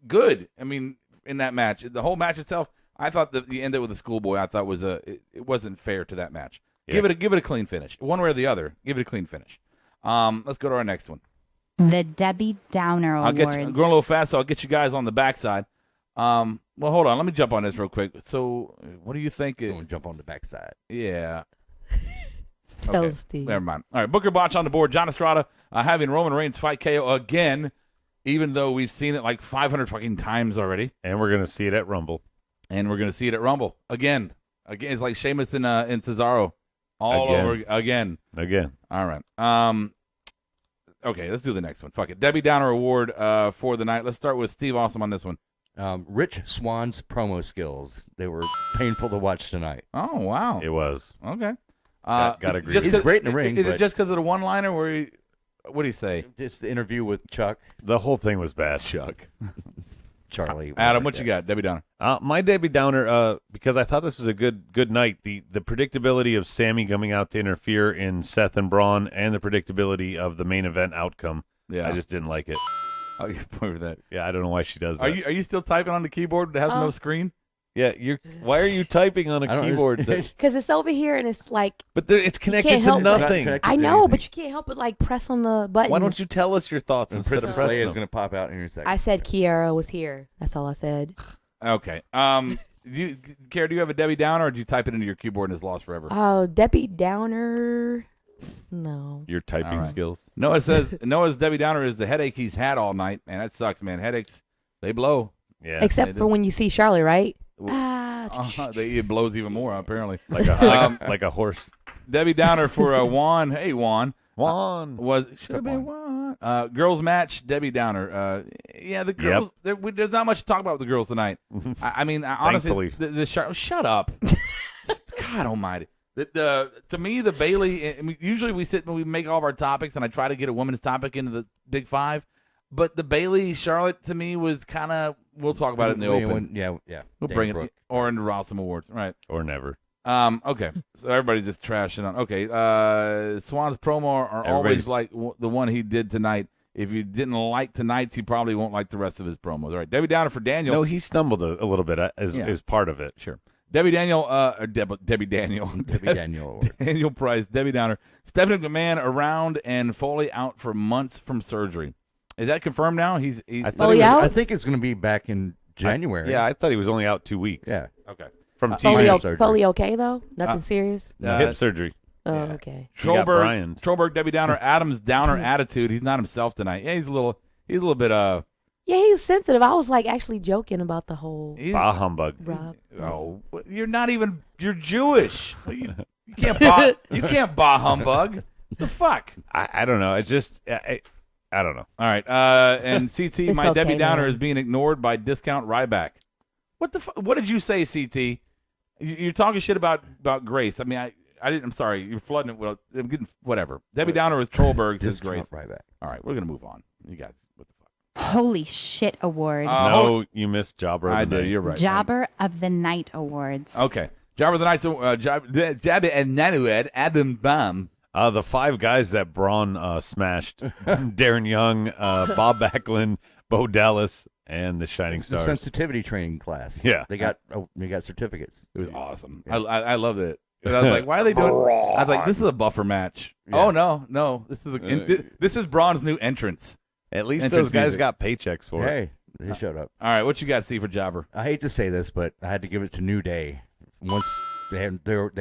good. I mean, in that match, the whole match itself, I thought that you ended with a schoolboy. I thought it wasn't fair to that match. Yeah. Give it a clean finish, one way or the other. Give it a clean finish. Let's go to our next one. The Debbie Downer Awards. I'm going a little fast, so I'll get you guys on the backside. Well, hold on. Let me jump on this real quick. So, what do you think? Going to jump on the backside. Yeah. Tell Okay, Steve. never mind. All right, Booker Botch on the board. John Estrada having Roman Reigns fight KO again, even though we've seen it like 500 fucking times already. And we're going to see it at Rumble. And we're going to see it at Rumble again. Again, it's like Sheamus and Cesaro all over again. Again. All right. Okay, let's do the next one. Fuck it. Debbie Downer Award for the night. Let's start with Steve Awesome on this one. Rich Swan's promo skills. They were painful to watch tonight. Oh, wow. It was. Okay. Got to agree. He's great in the ring. Is it just because of the one-liner where he, what do you say? Just the interview with Chuck. The whole thing was bad. Chuck. Charlie. Adam, what you got? Debbie Downer. My Debbie Downer, because I thought this was a good night. The predictability of Sammy coming out to interfere in Seth and Braun, and the predictability of the main event outcome. Yeah. I just didn't like it. Oh, you're point with that. Yeah, I don't know why she does that. Are you still typing on the keyboard that has no screen? Yeah, why are you typing on a keyboard? Because it's over here and it's like. But it's connected to help nothing. I know, but you can't help but like press on the button. Why don't you tell us your thoughts instead of Princess pressing Leia is them? going to pop out in a second. I said Kiara was here. That's all I said. Okay. Kara, do you have a Debbie Downer, or did you type it into your keyboard and it's lost forever? Oh, Debbie Downer. No. Your typing All right. skills. Noah's Debbie Downer is the headache he's had all night, man. That sucks, man. Headaches, they blow. Yeah. Except for when you see Charlotte, right? It blows even more, apparently. Like a horse. Debbie Downer for Juan. Hey, Juan. Juan. Should have been Juan. Girls match, Debbie Downer. Yeah, the girls, there's not much to talk about with the girls tonight. I mean, honestly, shut up. God almighty. To me, the Bailey, I mean, usually we sit and we make all of our topics, and I try to get a women's topic into the Big Five. But the Bailey Charlotte to me was kind of, we'll talk about it in the open. Yeah. We'll bring it, or in the RAWESOME Awards, right? Or never. Okay, so everybody's just trashing on. Okay, Swan's promo are always like the one he did tonight. If you didn't like tonight's, you probably won't like the rest of his promos. All right, Debbie Downer for Daniel. No, he stumbled a little bit as part of it. Sure. Debbie Daniel, Debbie Daniel. Debbie Daniel. Daniel Price, Debbie Downer. Stephanie McMahon around and Foley out for months from surgery. Is that confirmed now? I think it's going to be back in January. I thought he was only out 2 weeks. Yeah. Okay. From TV. Foley okay, though? Nothing serious? Hip surgery. Oh, okay. Trollberg, Debbie Downer, Adam's downer attitude. He's not himself tonight. Yeah, he's a little bit Yeah, he was sensitive. I was like actually joking about the whole bah humbug. Rob. Oh, you're Jewish. You can't bah humbug. The fuck? I don't know. It's just I don't know. All right. And CT, It's my Debbie okay, Downer man. is being ignored by Discount Ryback. What the fuck? What did you say, CT? You're talking shit about Grace. I mean, I didn't. I'm sorry. You're flooding it. Well, I'm getting whatever. Debbie Downer is Trollberg's his Grace. Ryback. All right, we're gonna move on. You guys, what the fuck? Holy shit award. No, you missed Jobber of the I Night. did. You're right. Jobber of the Night awards. Okay. Jobber of the Night. Jabba and Nanued, Adam Bum. The 5 guys that Braun smashed: Darren Young, Bob Backlund, Bo Dallas, and the Shining It's the Stars. sensitivity training class. Yeah. They got certificates. It was awesome. Yeah. I loved it. And I was like, why are they doing? I was like, this is a buffer match. Yeah. Oh no, this is this is Braun's new entrance. At least Entrance those guys music. got paychecks for it. Hey, they showed up. All right, what you got, C for Jobber? I hate to say this, but I had to give it to New Day. Once they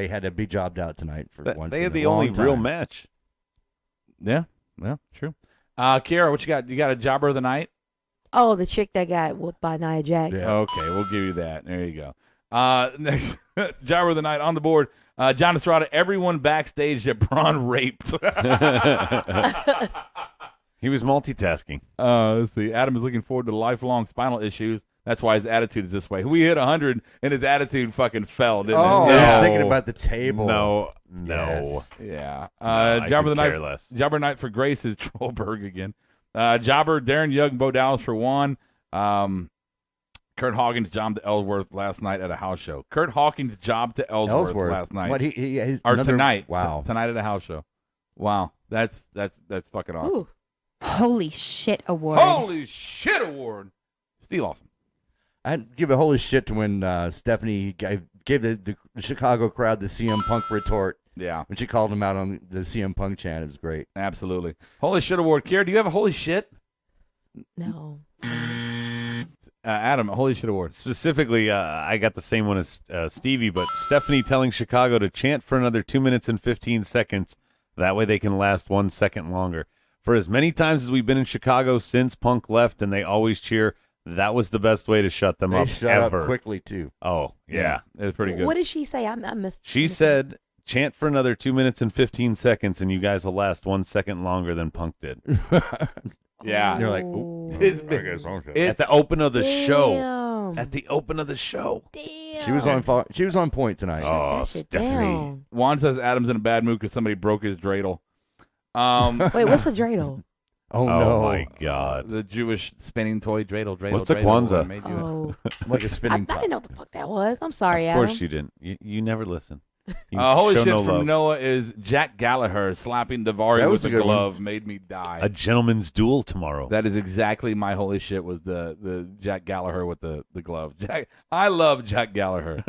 had to be jobbed out tonight for once. They had in the a long only real time. match. Yeah, true. Kiara, what you got? You got a Jobber of the Night? Oh, the chick that got whooped by Nia Jax. Yeah. Okay, we'll give you that. There you go. Next, Jobber of the Night on the board. John Estrada, everyone backstage that Braun raped. He was multitasking. Let's see. Adam is looking forward to lifelong spinal issues. That's why his attitude is this way. We hit 100, and his attitude fucking fell, didn't it? I was thinking about the table. No. Yes. Yeah. I Jobber of the could care Night. less. Jobber Night for Grace is Trollberg again. Jobber, Darren Young, Bo Dallas for Juan. Kurt Hawkins' job to Ellsworth last night at a house show. Kurt Hawkins' job to Ellsworth last night. What Tonight. Wow. Tonight at a house show. Wow. That's fucking awesome. Ooh. Holy shit award. Holy shit award. Steve Awesome. I'd give a holy shit to when Stephanie gave the Chicago crowd the CM Punk retort. Yeah. When she called him out on the CM Punk chant. It was great. Absolutely. Holy shit award. Kiera, do you have a holy shit? No. Adam, Holy Shit Award. Specifically, I got the same one as Stevie, but Stephanie telling Chicago to chant for another 2 minutes and 15 seconds. That way they can last 1 second longer. For as many times as we've been in Chicago since Punk left and they always cheer, that was the best way to shut them up shut ever. up quickly, too. Oh, yeah. It was pretty good. What did she say? I missed. She said, chant for another 2 minutes and 15 seconds, and you guys will last 1 second longer than Punk did. Yeah. You're like, ooh. At the open of the show. Damn. At the open of the show. Damn. She was on point tonight. Oh, Stephanie. Down. Juan says Adam's in a bad mood because somebody broke his dreidel. Wait, what's a dreidel? Oh, no. My God. The Jewish spinning toy dreidel. What's a Kwanzaa? Oh. Like a I spinning didn't know what the fuck that was. I'm sorry, Of Adam. course you didn't. You never listen. You Holy show shit no from love. Noah is Jack Gallagher slapping Davari That with was a a good glove made me die. A gentleman's duel tomorrow. That is exactly my holy shit was the Jack Gallagher with the glove. I love Jack Gallagher.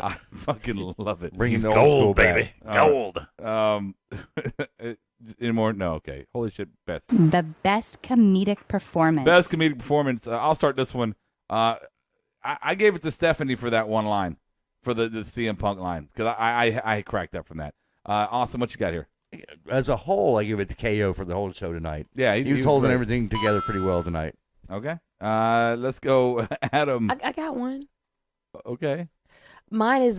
I fucking love it. Bringing He's the old school gold, baby. back. Gold. Anymore? No, okay. Holy shit, best. The best comedic performance. Best comedic performance. I'll start this one. I gave it to Stephanie for that one line, for the CM Punk line, because I cracked up from that. Austin, what you got here? As a whole, I give it to KO for the whole show tonight. Yeah, he was holding great. everything together pretty well tonight. Okay. Let's go, Adam. I got one. Okay. Mine is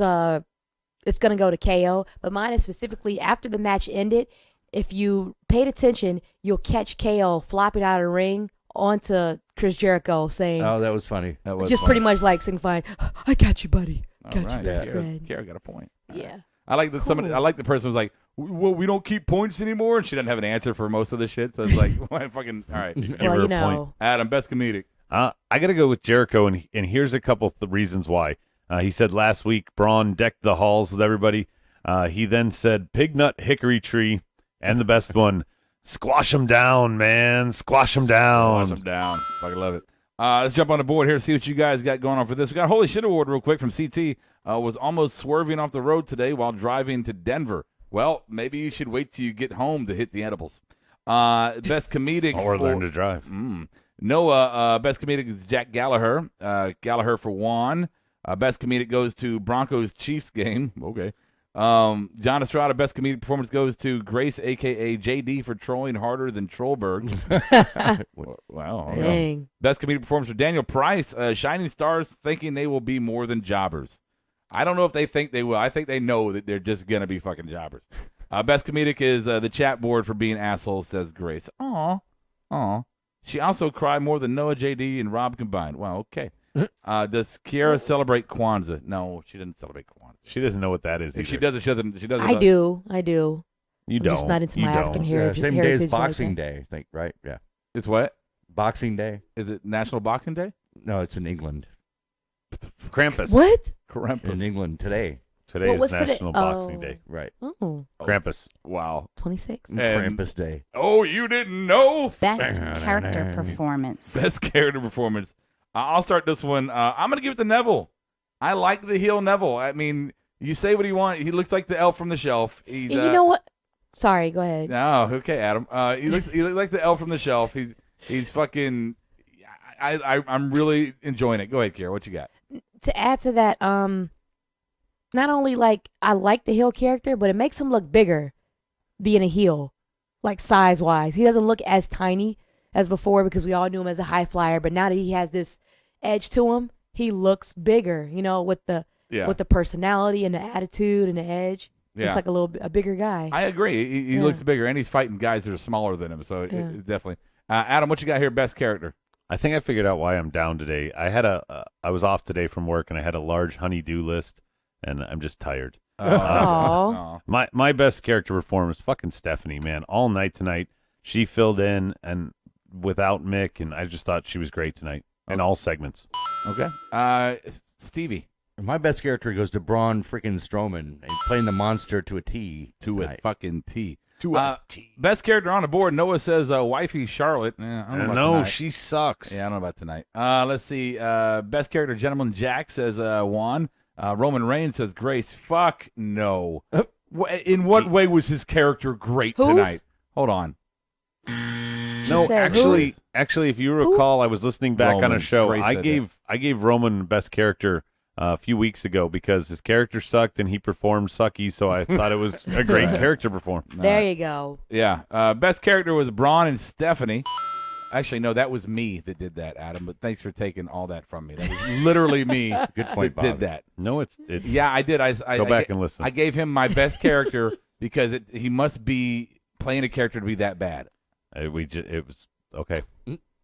it's gonna go to KO, but mine is specifically after the match ended. If you paid attention, you'll catch KO flopping out of the ring onto Chris Jericho, saying, "Oh, that was funny." That was just funny. pretty much like signifying, "I got you, buddy. Got you, right. best Kara, friend." Kara got a point. Yeah. I like that somebody. I like the person who was like, "Well, we don't keep points anymore," and she doesn't have an answer for most of the shit. So it's like, why fucking all right. Give Well, her you a know. point. Adam, best comedic. I got to go with Jericho, and here's a couple of the reasons why. He said last week, Braun decked the halls with everybody. He then said, pig nut hickory tree, and the best one, squash 'em down, man, squash 'em down. Squash them down. Fucking love it. Let's jump on the board here, see what you guys got going on for this. We got Holy Shit Award real quick from CT. Was almost swerving off the road today while driving to Denver. Well, maybe you should wait till you get home to hit the edibles. Best comedic Or for, learn to drive. Noah, best comedic is Jack Gallagher. Gallagher for Juan. Best comedic goes to Broncos Chiefs game. Okay. John Estrada, best comedic performance goes to Grace, a.k.a. JD, for trolling harder than Trollberg. Wow. Okay. Dang. Best comedic performance for Daniel Price. Shining Stars thinking they will be more than jobbers. I don't know if they think they will. I think they know that they're just going to be fucking jobbers. Best comedic is the chat board for being assholes, says Grace. Aw. She also cried more than Noah, JD, and Rob combined. Wow, okay. Does Kiara celebrate Kwanzaa? No, she didn't celebrate Kwanzaa. She doesn't know what that is. If she either. does it, she doesn't. She doesn't. I do. You I'm don't. just not into You my don't. African heritage. Same day as heritage like Boxing that. Day, I think, right? Yeah. It's what? Boxing Day? Is it National Boxing Day? No, it's in England. Krampus. What? Krampus. In England today. Today What is was today? National Boxing Day. Right. Oh, Krampus. Wow. 26. And- Krampus Day. Oh, you didn't know? Best character performance. Best character performance. I'll start this one. I'm going to give it to Neville. I like the heel Neville. I mean, you say what you want. He looks like the elf from the shelf. He's, And you know what? Sorry, go ahead. No, okay, Adam. He looks like the elf from the shelf. He's fucking. I'm really enjoying it. Go ahead, Kira. What you got? To add to that, not only like I like the heel character, but it makes him look bigger being a heel, like size wise. He doesn't look as tiny as before because we all knew him as a high flyer, but now that he has this edge to him, he looks bigger, you know, with the personality and the attitude and the edge. Yeah. He's like a bigger guy. I agree. He looks bigger, and he's fighting guys that are smaller than him. So it definitely. Adam, what you got here? Best character. I think I figured out why I'm down today. I was off today from work, and I had a large honey-do list, and I'm just tired. My best character performance, fucking Stephanie, man. All night tonight, she filled in and without Mick, and I just thought she was great tonight in all segments. Okay. Stevie. My best character goes to Braun freaking Strowman, playing the monster to a T. To a fucking T. Best character on the board. Noah says wifey Charlotte. I don't know about tonight. She sucks. Yeah, I don't know about tonight. Let's see. Best character, Gentleman Jack, says Juan. Roman Reigns says Grace. Fuck no. In what way was his character great tonight? Hold on. No, said, actually, if you recall, I was listening back on a show. Grace I said gave Roman best character a few weeks ago because his character sucked and he performed sucky. So I thought it was a great character performance. There you go. Yeah. Best character was Braun and Stephanie. Actually, no, that was me that did that, Adam. But thanks for taking all that from me. That was literally me. Good point, that Bob. did that. No, it's yeah, I did. I go back and listen. I gave him my best character because he must be playing a character to be that bad. It was okay.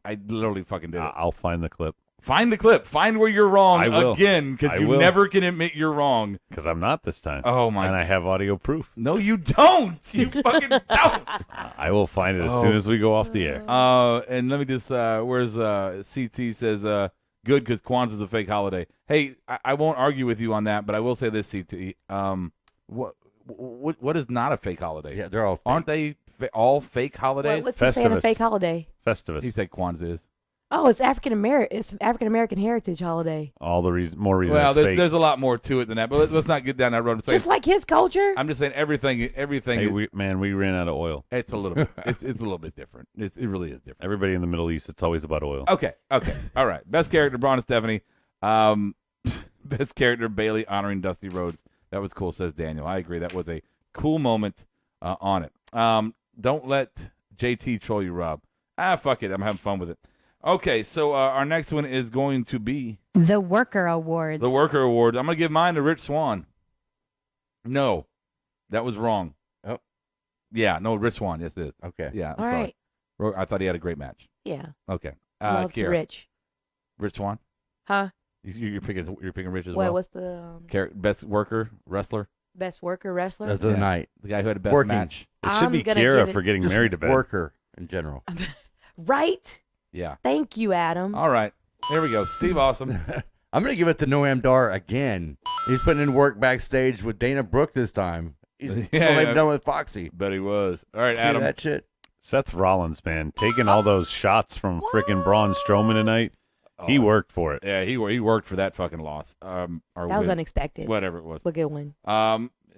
I literally fucking did it. I'll find the clip. Find the clip. Find where you're wrong I will. again because you will. never can admit you're wrong. Because I'm not this time. Oh, my. And I have audio proof. No, you don't. You fucking don't. I will find it as soon as we go off the air. And let me just, where's CT says, good because Kwanzaa's a fake holiday. Hey, I won't argue with you on that, but I will say this, CT. What is not a fake holiday? Yeah, they're all fake. Aren't they all fake holidays? What's he saying a fake holiday? Festivus. He said Kwanzaa is. Oh, it's African American heritage holiday. All the more reason. Well, it's fake. there's a lot more to it than that, but let's not get down that road. Just like his culture. I'm just saying everything. Hey, we ran out of oil. It's a little bit. It's a little bit different. It really is different. Everybody in the Middle East, it's always about oil. Okay. All right. Best character, Braun and Stephanie. Best character, Bailey honoring Dusty Rhodes. That was cool, says Daniel. I agree. That was a cool moment on it. Don't let JT troll you, Rob. Fuck it. I'm having fun with it. Okay, so our next one is going to be The Worker Awards. the Worker Award. I'm going to give mine to Rich Swann. No, that was wrong. Oh. Yeah, no, Rich Swann. Yes, it is. Okay. Yeah, I'm All sorry. right. I thought he had a great match. Yeah. Okay. Love to Kiera. Rich. Rich Swann? Huh? You're picking Rich as Wait, well? what's the Best worker, wrestler? best worker wrestler? That's the night. The guy who had the best Working. match. It should I'm be gonna Kiera give it- for getting Just married to Ben. worker in general. Right? Yeah. Thank you, Adam. All right. There we go. Steve Awesome. I'm going to give it to Noam Dar again. He's putting in work backstage with Dana Brooke this time. He's still even done with Foxy. Bet he was. All right, See Adam. that shit? Seth Rollins, man, taking all those shots from freaking Braun Strowman tonight. He worked for it. Yeah, he worked for that fucking loss. Or That was win. unexpected. Whatever it was. Look at one.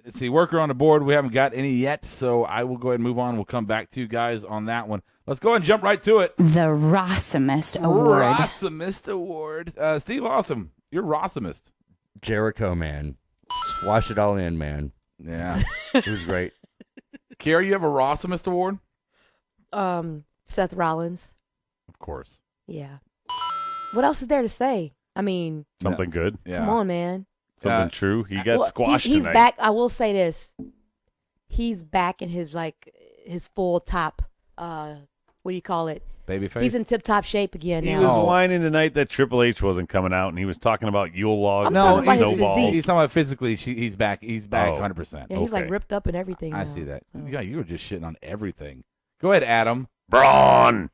Let's see, worker on the board. We haven't got any yet, so I will go ahead and move on. We'll come back to you guys on that one. Let's go ahead and jump right to it. The Rawesomest Award. Rawesomest Award. Steve Awesome, you're Rawesomest. Jericho, man. Wash it all in, man. Yeah. It was great. Kiara, you have a Rawesomest Award? Seth Rollins. Of course. Yeah. What else is there to say? I mean, Something good. Yeah. come on, man. Something true. He got squashed He's tonight. back. I will say this. He's back in his his full top. What do you call it? Babyface? He's in tip top shape again He now. was whining tonight that Triple H wasn't coming out, and he was talking about Yule logs No, and he's- snowballs. He's talking about physically. He's back. He's back 100%. Yeah, he's like ripped up and everything. I now. see that. Yeah, you were just shitting on everything. Go ahead, Adam. Braun.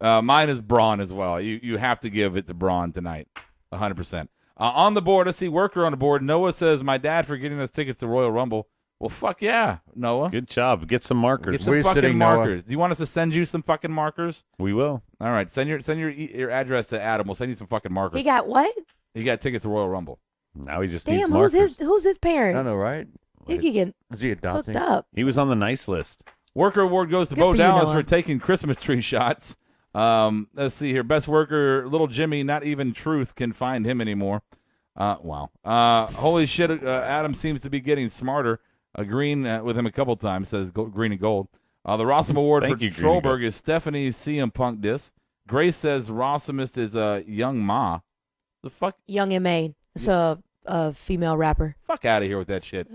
Mine is Braun as well. You have to give it to Braun tonight, 100%. On the board, let's see, worker on the board. Noah says, my dad for getting us tickets to Royal Rumble. Well, fuck yeah, Noah. Good job. Get some markers. Get some fucking markers. Do you want us to send you some fucking markers? We will. All right, send your address to Adam. We'll send you some fucking markers. He got what? He got tickets to Royal Rumble. Now he just needs Damn, markers. who's his parents? I know, right? He could get Is he hooked adopting? up. He was on the nice list. Worker award goes to Good Bo for you, Dallas Noah. for taking Christmas tree shots. Let's see here. Best worker, little Jimmy. Not even Truth can find him anymore. Wow. Holy shit. Adam seems to be getting smarter. Agreeing with him a couple times. Says green and gold. The Rawesome Award Thank for you, Green and Gold. Trollberg is Stephanie's CM Punk diss. Grace says Rawesomest is Young Ma. The fuck? Young M.A. It's a female rapper. Fuck out of here with that shit.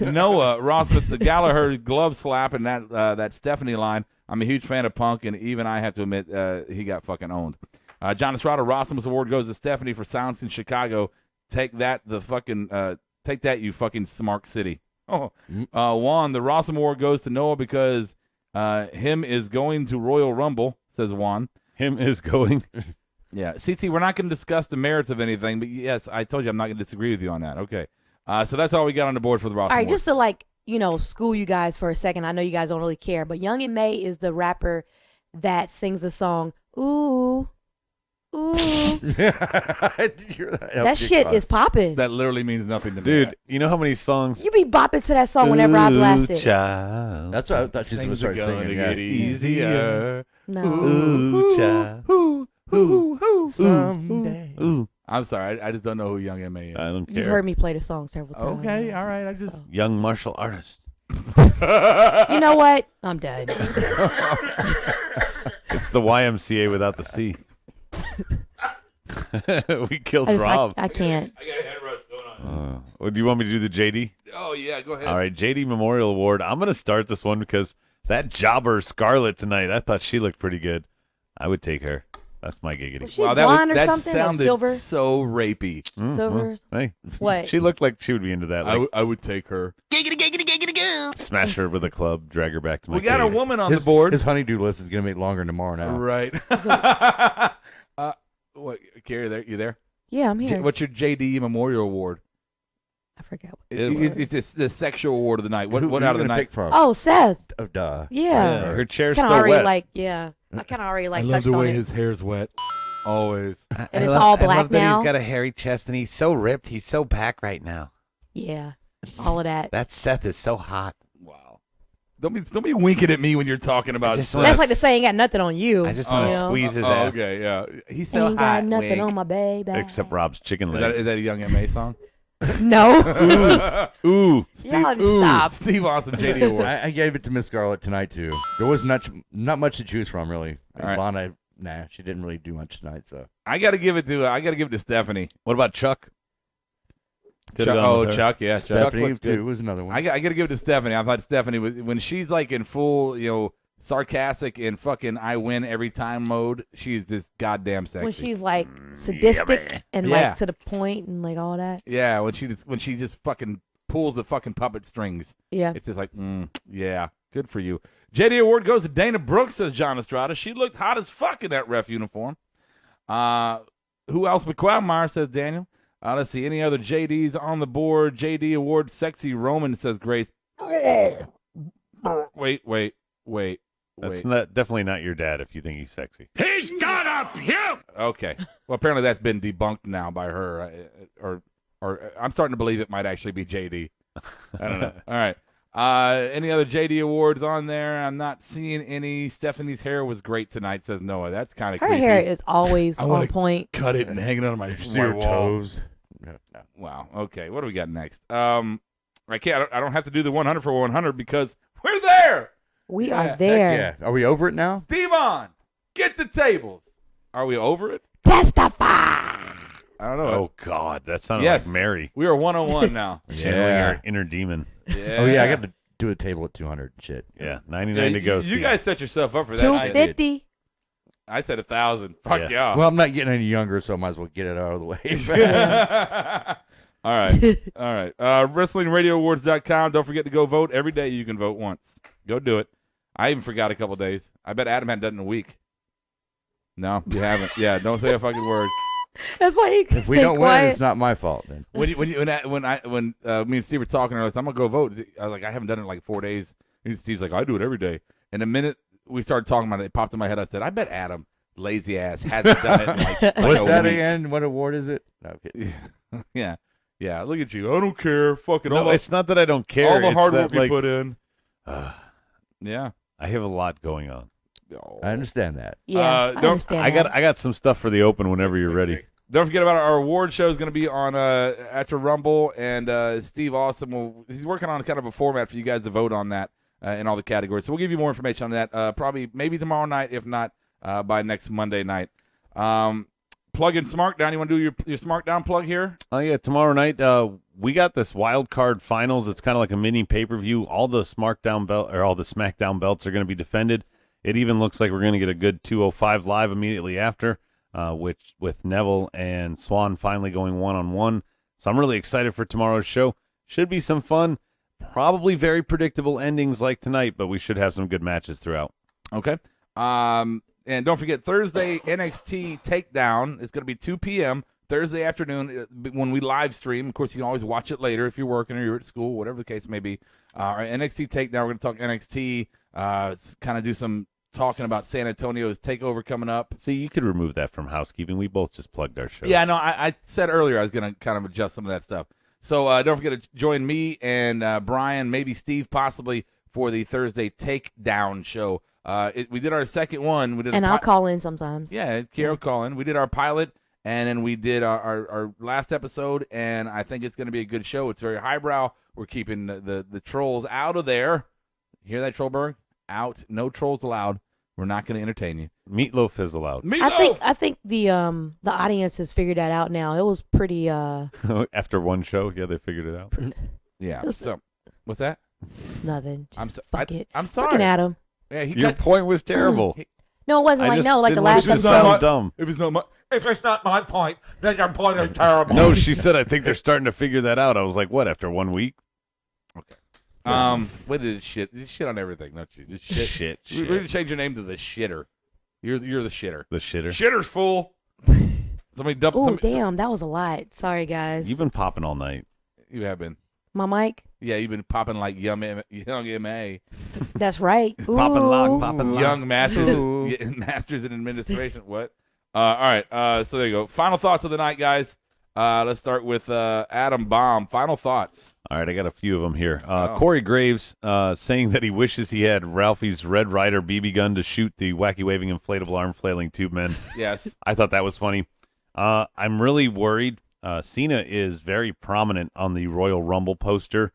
Noah Rawesomest, the Gallagher glove slap and that Stephanie line. I'm a huge fan of Punk, and even I have to admit he got fucking owned. John Estrada Rawesomest Award goes to Stephanie for Silence in Chicago. Take that, you fucking smart city. Oh, Juan, the Rawesome Award goes to Noah because him is going to Royal Rumble, says Juan. Him is going. Yeah, CT, we're not going to discuss the merits of anything, but yes, I told you I'm not going to disagree with you on that. Okay, so that's all we got on the board for the Rawesome All right, Award. just to school you guys for a second. I know you guys don't really care, but Young M.A. is the rapper that sings the song "Ooh, Ooh. That That shit is popping. That literally means nothing to me. Dude, you know how many songs? You be bopping to that song whenever I blast it. Child. That's what I thought she was going to start singing. Yeah. Get easier. No. Ooh, child. Someday. Ooh. I'm sorry. I just don't know who Young M.A. is. I don't care. You've heard me play the song several times. Okay, all right. I just... Young martial artist. You know what? I'm done. It's the YMCA without the C. We killed Rob. I can't. I got a head rush going on. Well, do you want me to do the JD? Oh, yeah. Go ahead. All right, JD Memorial Award. I'm going to start this one because that jobber Scarlett tonight, I thought she looked pretty good. I would take her. That's my giggity. Was she blonde or that something? Like sounded silver? so rapey. Silver? Hey. What? She looked like she would be into that. Like, I would take her. smash her with a club, drag her back to my We got a cave. woman on the board. His honeydew list is going to make longer tomorrow now. Right. What, Carrie, you there? Yeah, I'm here. What's your JD Memorial Award? I forgot. It's the sexual award of the night. What out of the night? Pick from? Oh, Seth. Oh, duh. Yeah. Her chair's Kind still of already wet. like, yeah. I kind of already like I love touched the on way it. his hair's wet. Always. And it's all black I love that now. he's got a hairy chest and he's so ripped. He's so back right now. Yeah. All of that. That Seth is so hot. Wow. Don't be winking at me when you're talking about just sex. That's like to say ain't got nothing on you. I just want to squeeze his ass. Okay, yeah. He's so ain't hot. got nothing wink. on my baby. Except Rob's chicken Is legs. that a Young M.A. song? No. Ooh. Y'all need to stop. Steve Awesome JD Award. I gave it to Miss Scarlett tonight, too. There was not much to choose from, really. All right. Lana, she didn't really do much tonight, so. I got to give it to Stephanie. What about Chuck? Chuck, yeah. Stephanie, Chuck looked too, good. was another one. I got to give it to Stephanie. I thought Stephanie was, when she's like in full, sarcastic and fucking I win every time mode, she's just goddamn sexy. When she's like sadistic and Yeah. like to the point and like all that. Yeah, when she just fucking pulls the fucking puppet strings. Yeah. It's just like, yeah, good for you. JD Award goes to Dana Brooks, says John Estrada. She looked hot as fuck in that ref uniform. Who else but Quagmire, says Daniel. Let's see, any other JDs on the board? JD Award, Sexy Roman, says Grace. Wait. That's definitely not your dad if you think he's sexy. He's got a puke! Okay. Well, apparently that's been debunked now by her, or I'm starting to believe it might actually be JD. I don't know. All right. Any other JD Awards on there? I'm not seeing any. Stephanie's hair was great tonight, says Noah. That's kind of Her creepy. hair is always I wanna on point. Cut it and hang it on my See her wall. toes. Wow. Okay. What do we got next? I don't have to do the 100 for 100 because we're there. We Yeah, are heck there. Yeah. Are we over it now? Devon, get the tables. Are we over it? Testify. I don't know. Oh, God. That sounded Yes. like Mary. We are 101 now. Channeling her inner demon. Yeah. Oh, yeah, I got to do a table at 200 shit. Yeah, 99 to go. You Steve. guys set yourself up for that. shit. 250. I said 1,000. Fuck yeah. Well, I'm not getting any younger, so I might as well get it out of the way. All right. All right. WrestlingRadioAwards.com. Don't forget to go vote. Every day you can vote once. Go do it. I even forgot a couple days. I bet Adam hadn't done it in a week. No, you haven't. Yeah, don't say a fucking word. That's why he If we don't win, it's not my fault then. When me and Steve were talking earlier, I said, I'm gonna go vote. I was like, I haven't done it in like 4 days. And Steve's like, I do it every day. And the minute we started talking about it, it popped in my head. I said, I bet Adam, lazy ass, hasn't done it in like What's a that week. again? What award is it? No, okay. Yeah. Look at you. I don't care. Fuck it. No, it's not that I don't care. All the it's hard that, work you like, put in. Yeah. I have a lot going on. I understand that. Yeah, I understand I that. got some stuff for the open whenever you're ready. Don't forget about our award show is going to be on after Rumble, and Steve Awesome he's working on kind of a format for you guys to vote on that in all the categories. So we'll give you more information on that probably maybe tomorrow night, if not by next Monday night. Plug in SmackDown. You want to do your SmackDown plug here? Oh yeah, tomorrow night we got this wild card finals. It's kind of like a mini pay-per-view. All the SmackDown belts are going to be defended. It even looks like we're going to get a good 205 live immediately after, which with Neville and Swan finally going one-on-one. So I'm really excited for tomorrow's show. Should be some fun. Probably very predictable endings like tonight, but we should have some good matches throughout. Okay. And don't forget, Thursday, NXT Takedown. It's going to be 2 p.m. Thursday afternoon when we live stream. Of course, you can always watch it later if you're working or you're at school, whatever the case may be. Our NXT Takedown, we're going to talk NXT, kind of do some talking about San Antonio's takeover coming up. See, you could remove that from housekeeping. We both just plugged our show. Yeah, no, I said earlier I was going to kind of adjust some of that stuff. So don't forget to join me and Brian, maybe Steve, possibly for the Thursday Takedown show. We did our second one. We did, and I'll call in sometimes. Yeah, Kira will call in. We did our pilot, and then we did our last episode, and I think it's going to be a good show. It's very highbrow. We're keeping the trolls out of there. You hear that, Trollberg? Out. No trolls allowed. We're not going to entertain you. Meatloaf is allowed. Meatloaf! I think the audience has figured that out now. It was pretty After one show, yeah, they figured it out. Yeah. So, what's that? nothing. Just fuck it. I'm sorry. Fucking Adam. Yeah, Your point was terrible. No, it wasn't I like just no, like the didn't last want you to episode. sound dumb. If it's not my point, then your point is terrible. No, she said, I think they're starting to figure that out. I was like, what, after 1 week? What did it shit? You shit on everything, don't you? Just shit. Shit. We're going to change your name to the shitter. You're the shitter. The shitter. Shitter's full. Somebody dump. Oh, damn, that was a lot. Sorry, guys. You've been popping all night. You have been. My mic? Yeah, you've been popping like young MA. That's right. Popping lock, popping lock. Young masters in administration. What? All right. So there you go. Final thoughts of the night, guys. Let's start with Adam Baum. Final thoughts. All right, I got a few of them here. Corey Graves saying that he wishes he had Ralphie's Red Ryder BB gun to shoot the wacky waving inflatable arm flailing tube men. Yes. I thought that was funny. I'm really worried. Cena is very prominent on the Royal Rumble poster.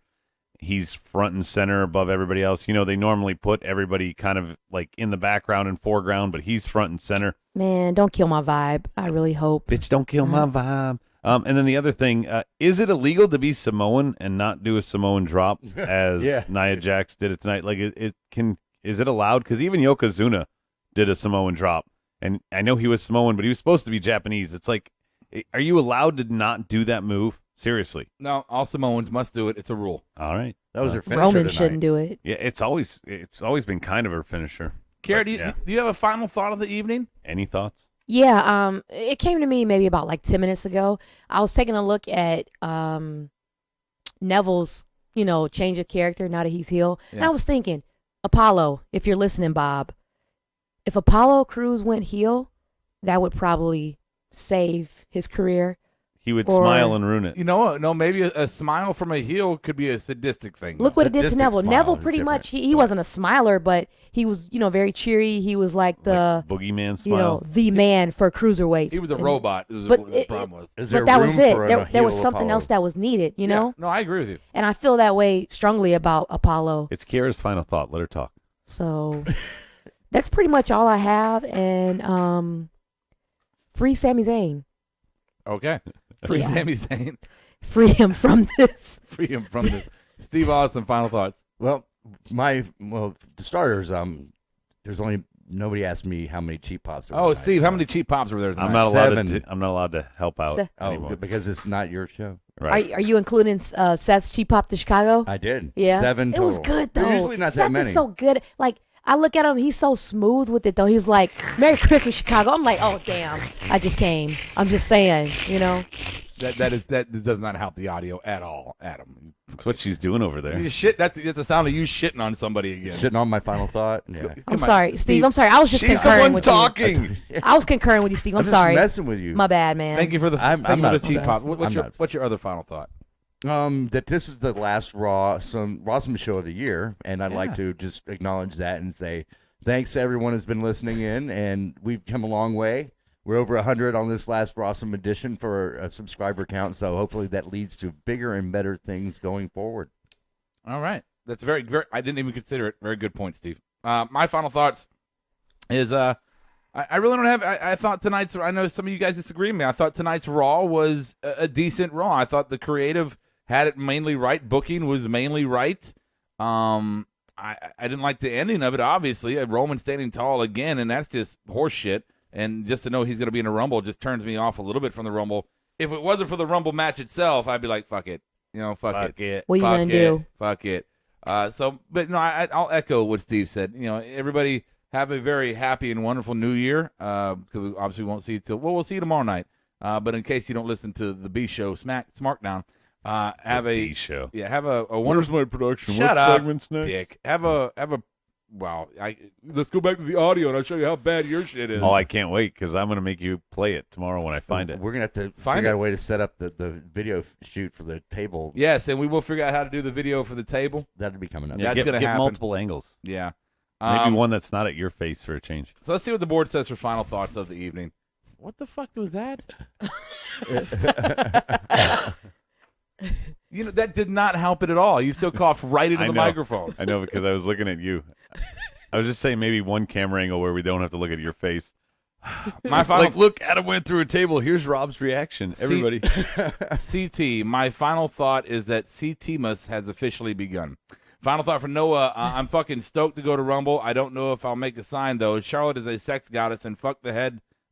He's front and center above everybody else. You know, they normally put everybody kind of like in the background and foreground, but he's front and center. Man, don't kill my vibe. I really hope. Bitch, don't kill my vibe. And then the other thing, is it illegal to be Samoan and not do a Samoan drop as Nia Jax did it tonight? Like, is it allowed? Because even Yokozuna did a Samoan drop. And I know he was Samoan, but he was supposed to be Japanese. It's like, are you allowed to not do that move? Seriously. No, all Samoans must do it. It's a rule. All right. That was her finisher Roman tonight. shouldn't do it. Yeah, it's always been kind of her finisher. Kara, do you have a final thought of the evening? Any thoughts? Yeah, it came to me maybe about like 10 minutes ago. I was taking a look at Neville's, change of character now that he's heel. Yeah. And I was thinking, Apollo, if you're listening, Bob, if Apollo Crews went heel, that would probably save his career. He would smile and ruin it. You know, no, maybe a smile from a heel could be a sadistic thing. Look what it did to Neville. smile Neville is pretty different. much, he wasn't a smiler, but he was, very cheery. He was like the, boogeyman smile. the man for cruiserweights. He was a And- robot. but The problem was. Is there But that was room it. for There was heel something Apollo? else that was needed, you know? No, I agree with you. And I feel that way strongly about Apollo. It's Kara's final thought. Let her talk. So that's pretty much all I have. And free Sami Zayn. Okay. Free Yeah. Sami Zayn. Free him from this. Free him from this. Steve Austin, final thoughts. Well, the starters, there's only nobody asked me how many cheap pops there were. Oh, tonight, Steve, so- how many cheap pops were there tonight? I'm not allowed to help out anymore. Oh, because it's not your show. Right. Are you including Seth's cheap pop to Chicago? I did. Yeah. 7 It total. was good, though. They're usually not Seth that many. is so good. Like, I look at him, he's so smooth with it, though. He's like, Merry Christmas, Chicago. I'm like, oh, damn. I just came. I'm just saying, That does not help the audio at all, Adam. That's what she's doing over there. You shit. That's the sound of you shitting on somebody again. Shitting on my final thought. Yeah. I'm sorry, Steve. I'm sorry. I was just She's the concurring one with talking. you. I was concurring with you, Steve. I'm I'm just sorry. messing with you. My bad, man. Thank you for the I'm thank you not for the cheap upset. pop. What's your other final thought? That this is the last Rawesome show of the year, and I'd like to just acknowledge that and say thanks to everyone who's been listening in, and we've come a long way. We're over 100 on this last Rawesome edition for a subscriber count, so hopefully that leads to bigger and better things going forward. All right. That's very, very, I didn't even consider it. Very good point, Steve. My final thoughts is I really don't have, I thought tonight's, I know some of you guys disagree with me. I thought tonight's Raw was a decent Raw. I thought the creative had it mainly right. Booking was mainly right. I didn't like the ending of it, obviously. Roman standing tall again, and that's just horse shit. And just to know he's going to be in a Rumble just turns me off a little bit from the Rumble. If it wasn't for the Rumble match itself, I'd be like, fuck it. Fuck it. What are you Fuck going to it. do? Fuck it. But no, I'll echo what Steve said. Everybody have a very happy and wonderful New Year. Because we obviously won't see you we'll see you tomorrow night. But in case you don't listen to the B show, Smarkdown, have a B show. Yeah, have a wonderful. Where's my production? Shut what up, segment's next? Dick. Have a Wow. Let's go back to the audio, and I'll show you how bad your shit is. Oh, I can't wait because I'm going to make you play it tomorrow when I find it. We're going to have to figure out a way to set up the video shoot for the table. Yes, and we will figure out how to do the video for the table. That'll be coming up. That's going to get happen. multiple angles. Yeah. Maybe one that's not at your face for a change. So let's see what the board says for final thoughts of the evening. What the fuck was that? You know, that did not help it at all. You still coughed right into the microphone. I know, because I was looking at you. I was just saying maybe one camera angle where we don't have to look at your face. My final look, Adam went through a table. Here's Rob's reaction. Everybody. CT, my final thought is that CT-mas has officially begun. Final thought for Noah, I'm fucking stoked to go to Rumble. I don't know if I'll make a sign, though. Charlotte is a sex goddess, and fuck the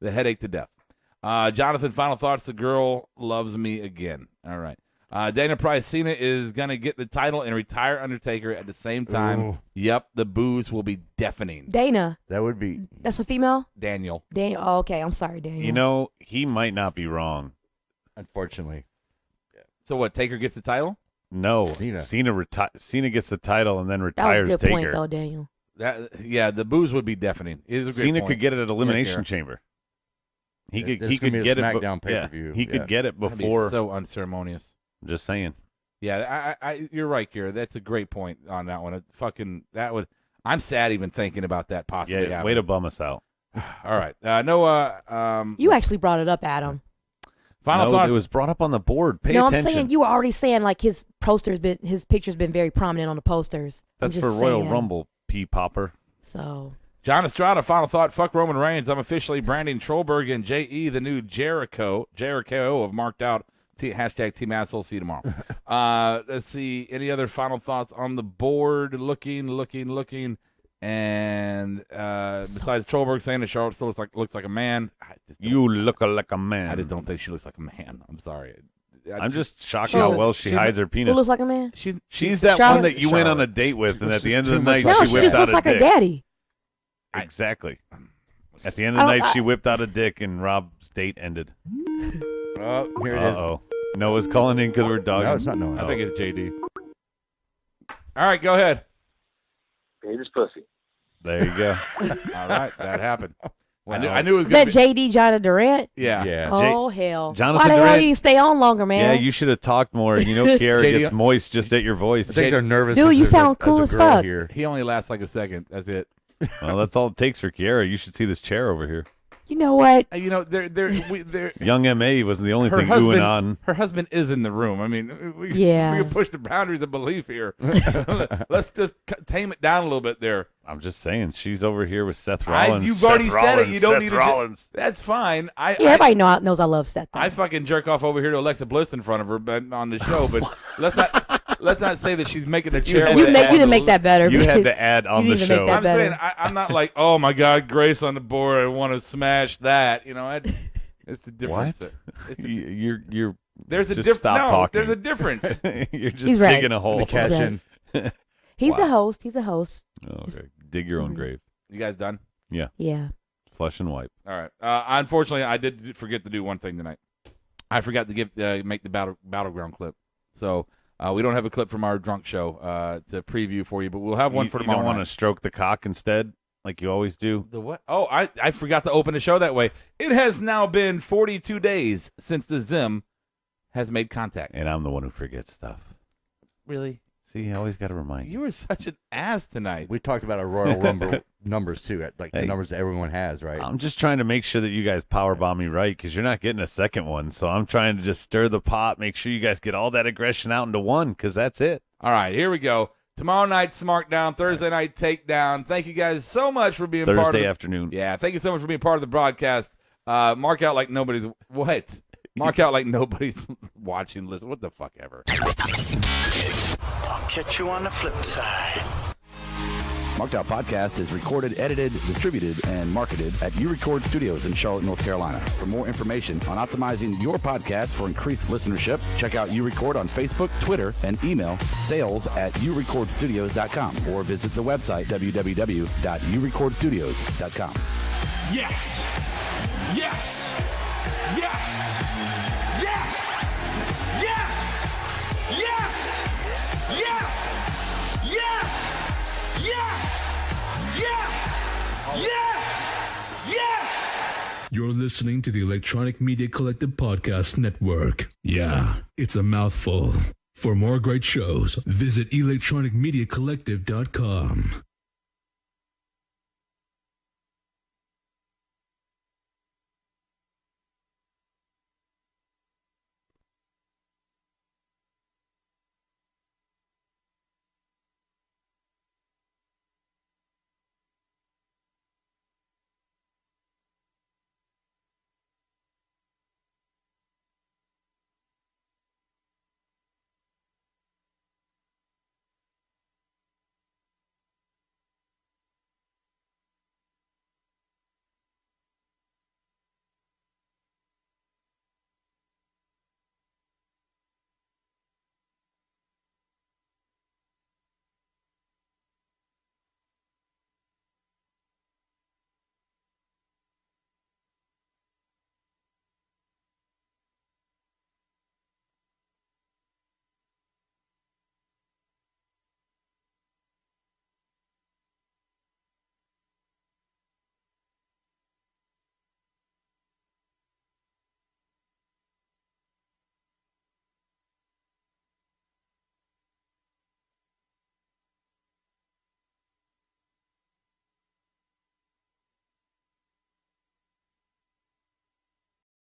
headache to death. Jonathan, final thoughts, the girl loves me again. All right. Dana Price, Cena is going to get the title and retire Undertaker at the same time. Ooh. Yep, the boos will be deafening. Dana. That would be. That's a female? Daniel. Oh, okay. I'm sorry, Daniel. You know, he might not be wrong. Unfortunately. So what, Taker gets the title? No. Cena. Cena gets the title and then that retires was a good Taker. point, though, Daniel. The boos would be deafening. It is a great Cena point. could get it at Elimination Yeah, Chamber. He It's could gonna be a get it. SmackDown pay-per-view. He could get it That'd be before. so unceremonious. I'm just saying. Yeah, you're right, Kira. That's a great point on that one. I'm sad even thinking about that possibly happening. Way to bum us out. All right, Noah. You actually brought it up, Adam. Final thoughts. It was brought up on the board. Pay no, attention. I'm saying you were already saying like his picture's been very prominent on the posters. That's for Royal Rumble, P. Popper. So. John Estrada, final thought. Fuck Roman Reigns. I'm officially branding Trollberg and J.E. the new Jericho of marked out. Hashtag Team Asshole. See you tomorrow. Let's see. Any other final thoughts on the board? Looking. And besides Trollberg saying that Charlotte still looks like a man. You look like a man. I just don't think she looks like a man. I'm sorry. I'm just shocked how well she hides her penis. Who looks like a man? She's that Charlotte? one that you went on a date with, and at the end of the night, no, she whipped just out looks a like dick. her daddy. Exactly. At the end of the night, she whipped out a dick, and Rob's date ended. Oh, here it is. Uh-oh. Noah's calling in because we're dogging. No, it's not Noah. I think it's JD. All right, go ahead. Hate his pussy. There you go. All right, that happened. Well, I knew it was Is going that to be. JD Jonathan Durant? Yeah. Oh, hell. Jonathan Why the hell Durant. do you stay on longer, man? Yeah, you should have talked more. You know, Kiara JD gets moist just at your voice. I think they're nervous. Dude, as you there's sound a, cool as as a girl fuck. Here. He only lasts like a second. That's it. Well, that's all it takes for Kiara. You should see this chair over here. You know what? They're Young M.A. wasn't the only her thing husband, oohing on. Her husband is in the room. I mean, we can push the boundaries of belief here. Let's just tame it down a little bit there. I'm just saying, she's over here with Seth Rollins. You've already said it. You don't Seth need Rollins. That's fine. Everybody knows I love Seth. I fucking jerk off over here to Alexa Bliss in front of her on the show, but let's not say that she's making a chair. You didn't make that better. You had to add on the show. I'm saying I'm not like, oh my God, Grace on the board. I want to smash that. You know, it's the difference. What? You're there's a just difference. stop No, talking. there's a difference. You're just He's right. digging a hole. Cash in. He's the host. He's a host. Oh, okay. Dig your own grave. You guys done? Yeah. Yeah. Flush and wipe. All right. Unfortunately, I did forget to do one thing tonight. I forgot to make the battleground clip. So we don't have a clip from our drunk show to preview for you, but we'll have one for tomorrow. You don't want night. to stroke the cock instead, like you always do? The what? Oh, I forgot to open the show that way. It has now been 42 days since the Zim has made contact. And I'm the one who forgets stuff. Really? See, I always got to remind you. You were such an ass tonight. We talked about our Royal Rumble numbers too, like Hey. the numbers that everyone has, right? I'm just trying to make sure that you guys powerbomb me right, because you're not getting a second one. So I'm trying to just stir the pot, make sure you guys get all that aggression out into one, because that's it. All right, here we go. Tomorrow night, Smarkdown. Thursday night, Takedown. Thank you guys so much for being part of Thursday afternoon. Yeah, thank you so much for being part of the broadcast. Mark out like nobody's what? Mark out like nobody's watching. Listen, what the fuck ever. I'll catch you on the flip side. Marked Out Podcast is recorded, edited, distributed, and marketed at URecord Studios in Charlotte, North Carolina. For more information on optimizing your podcast for increased listenership, check out URecord on Facebook, Twitter, and email sales@urecordstudios.com or visit the website www.urecordstudios.com. Yes! Yes! Yes! Yes! Yes! Yes! Yes! Yes! Yes! Yes! Yes! Yes! You're listening to the Electronic Media Collective Podcast Network. Yeah, it's a mouthful. For more great shows, visit electronicmediacollective.com.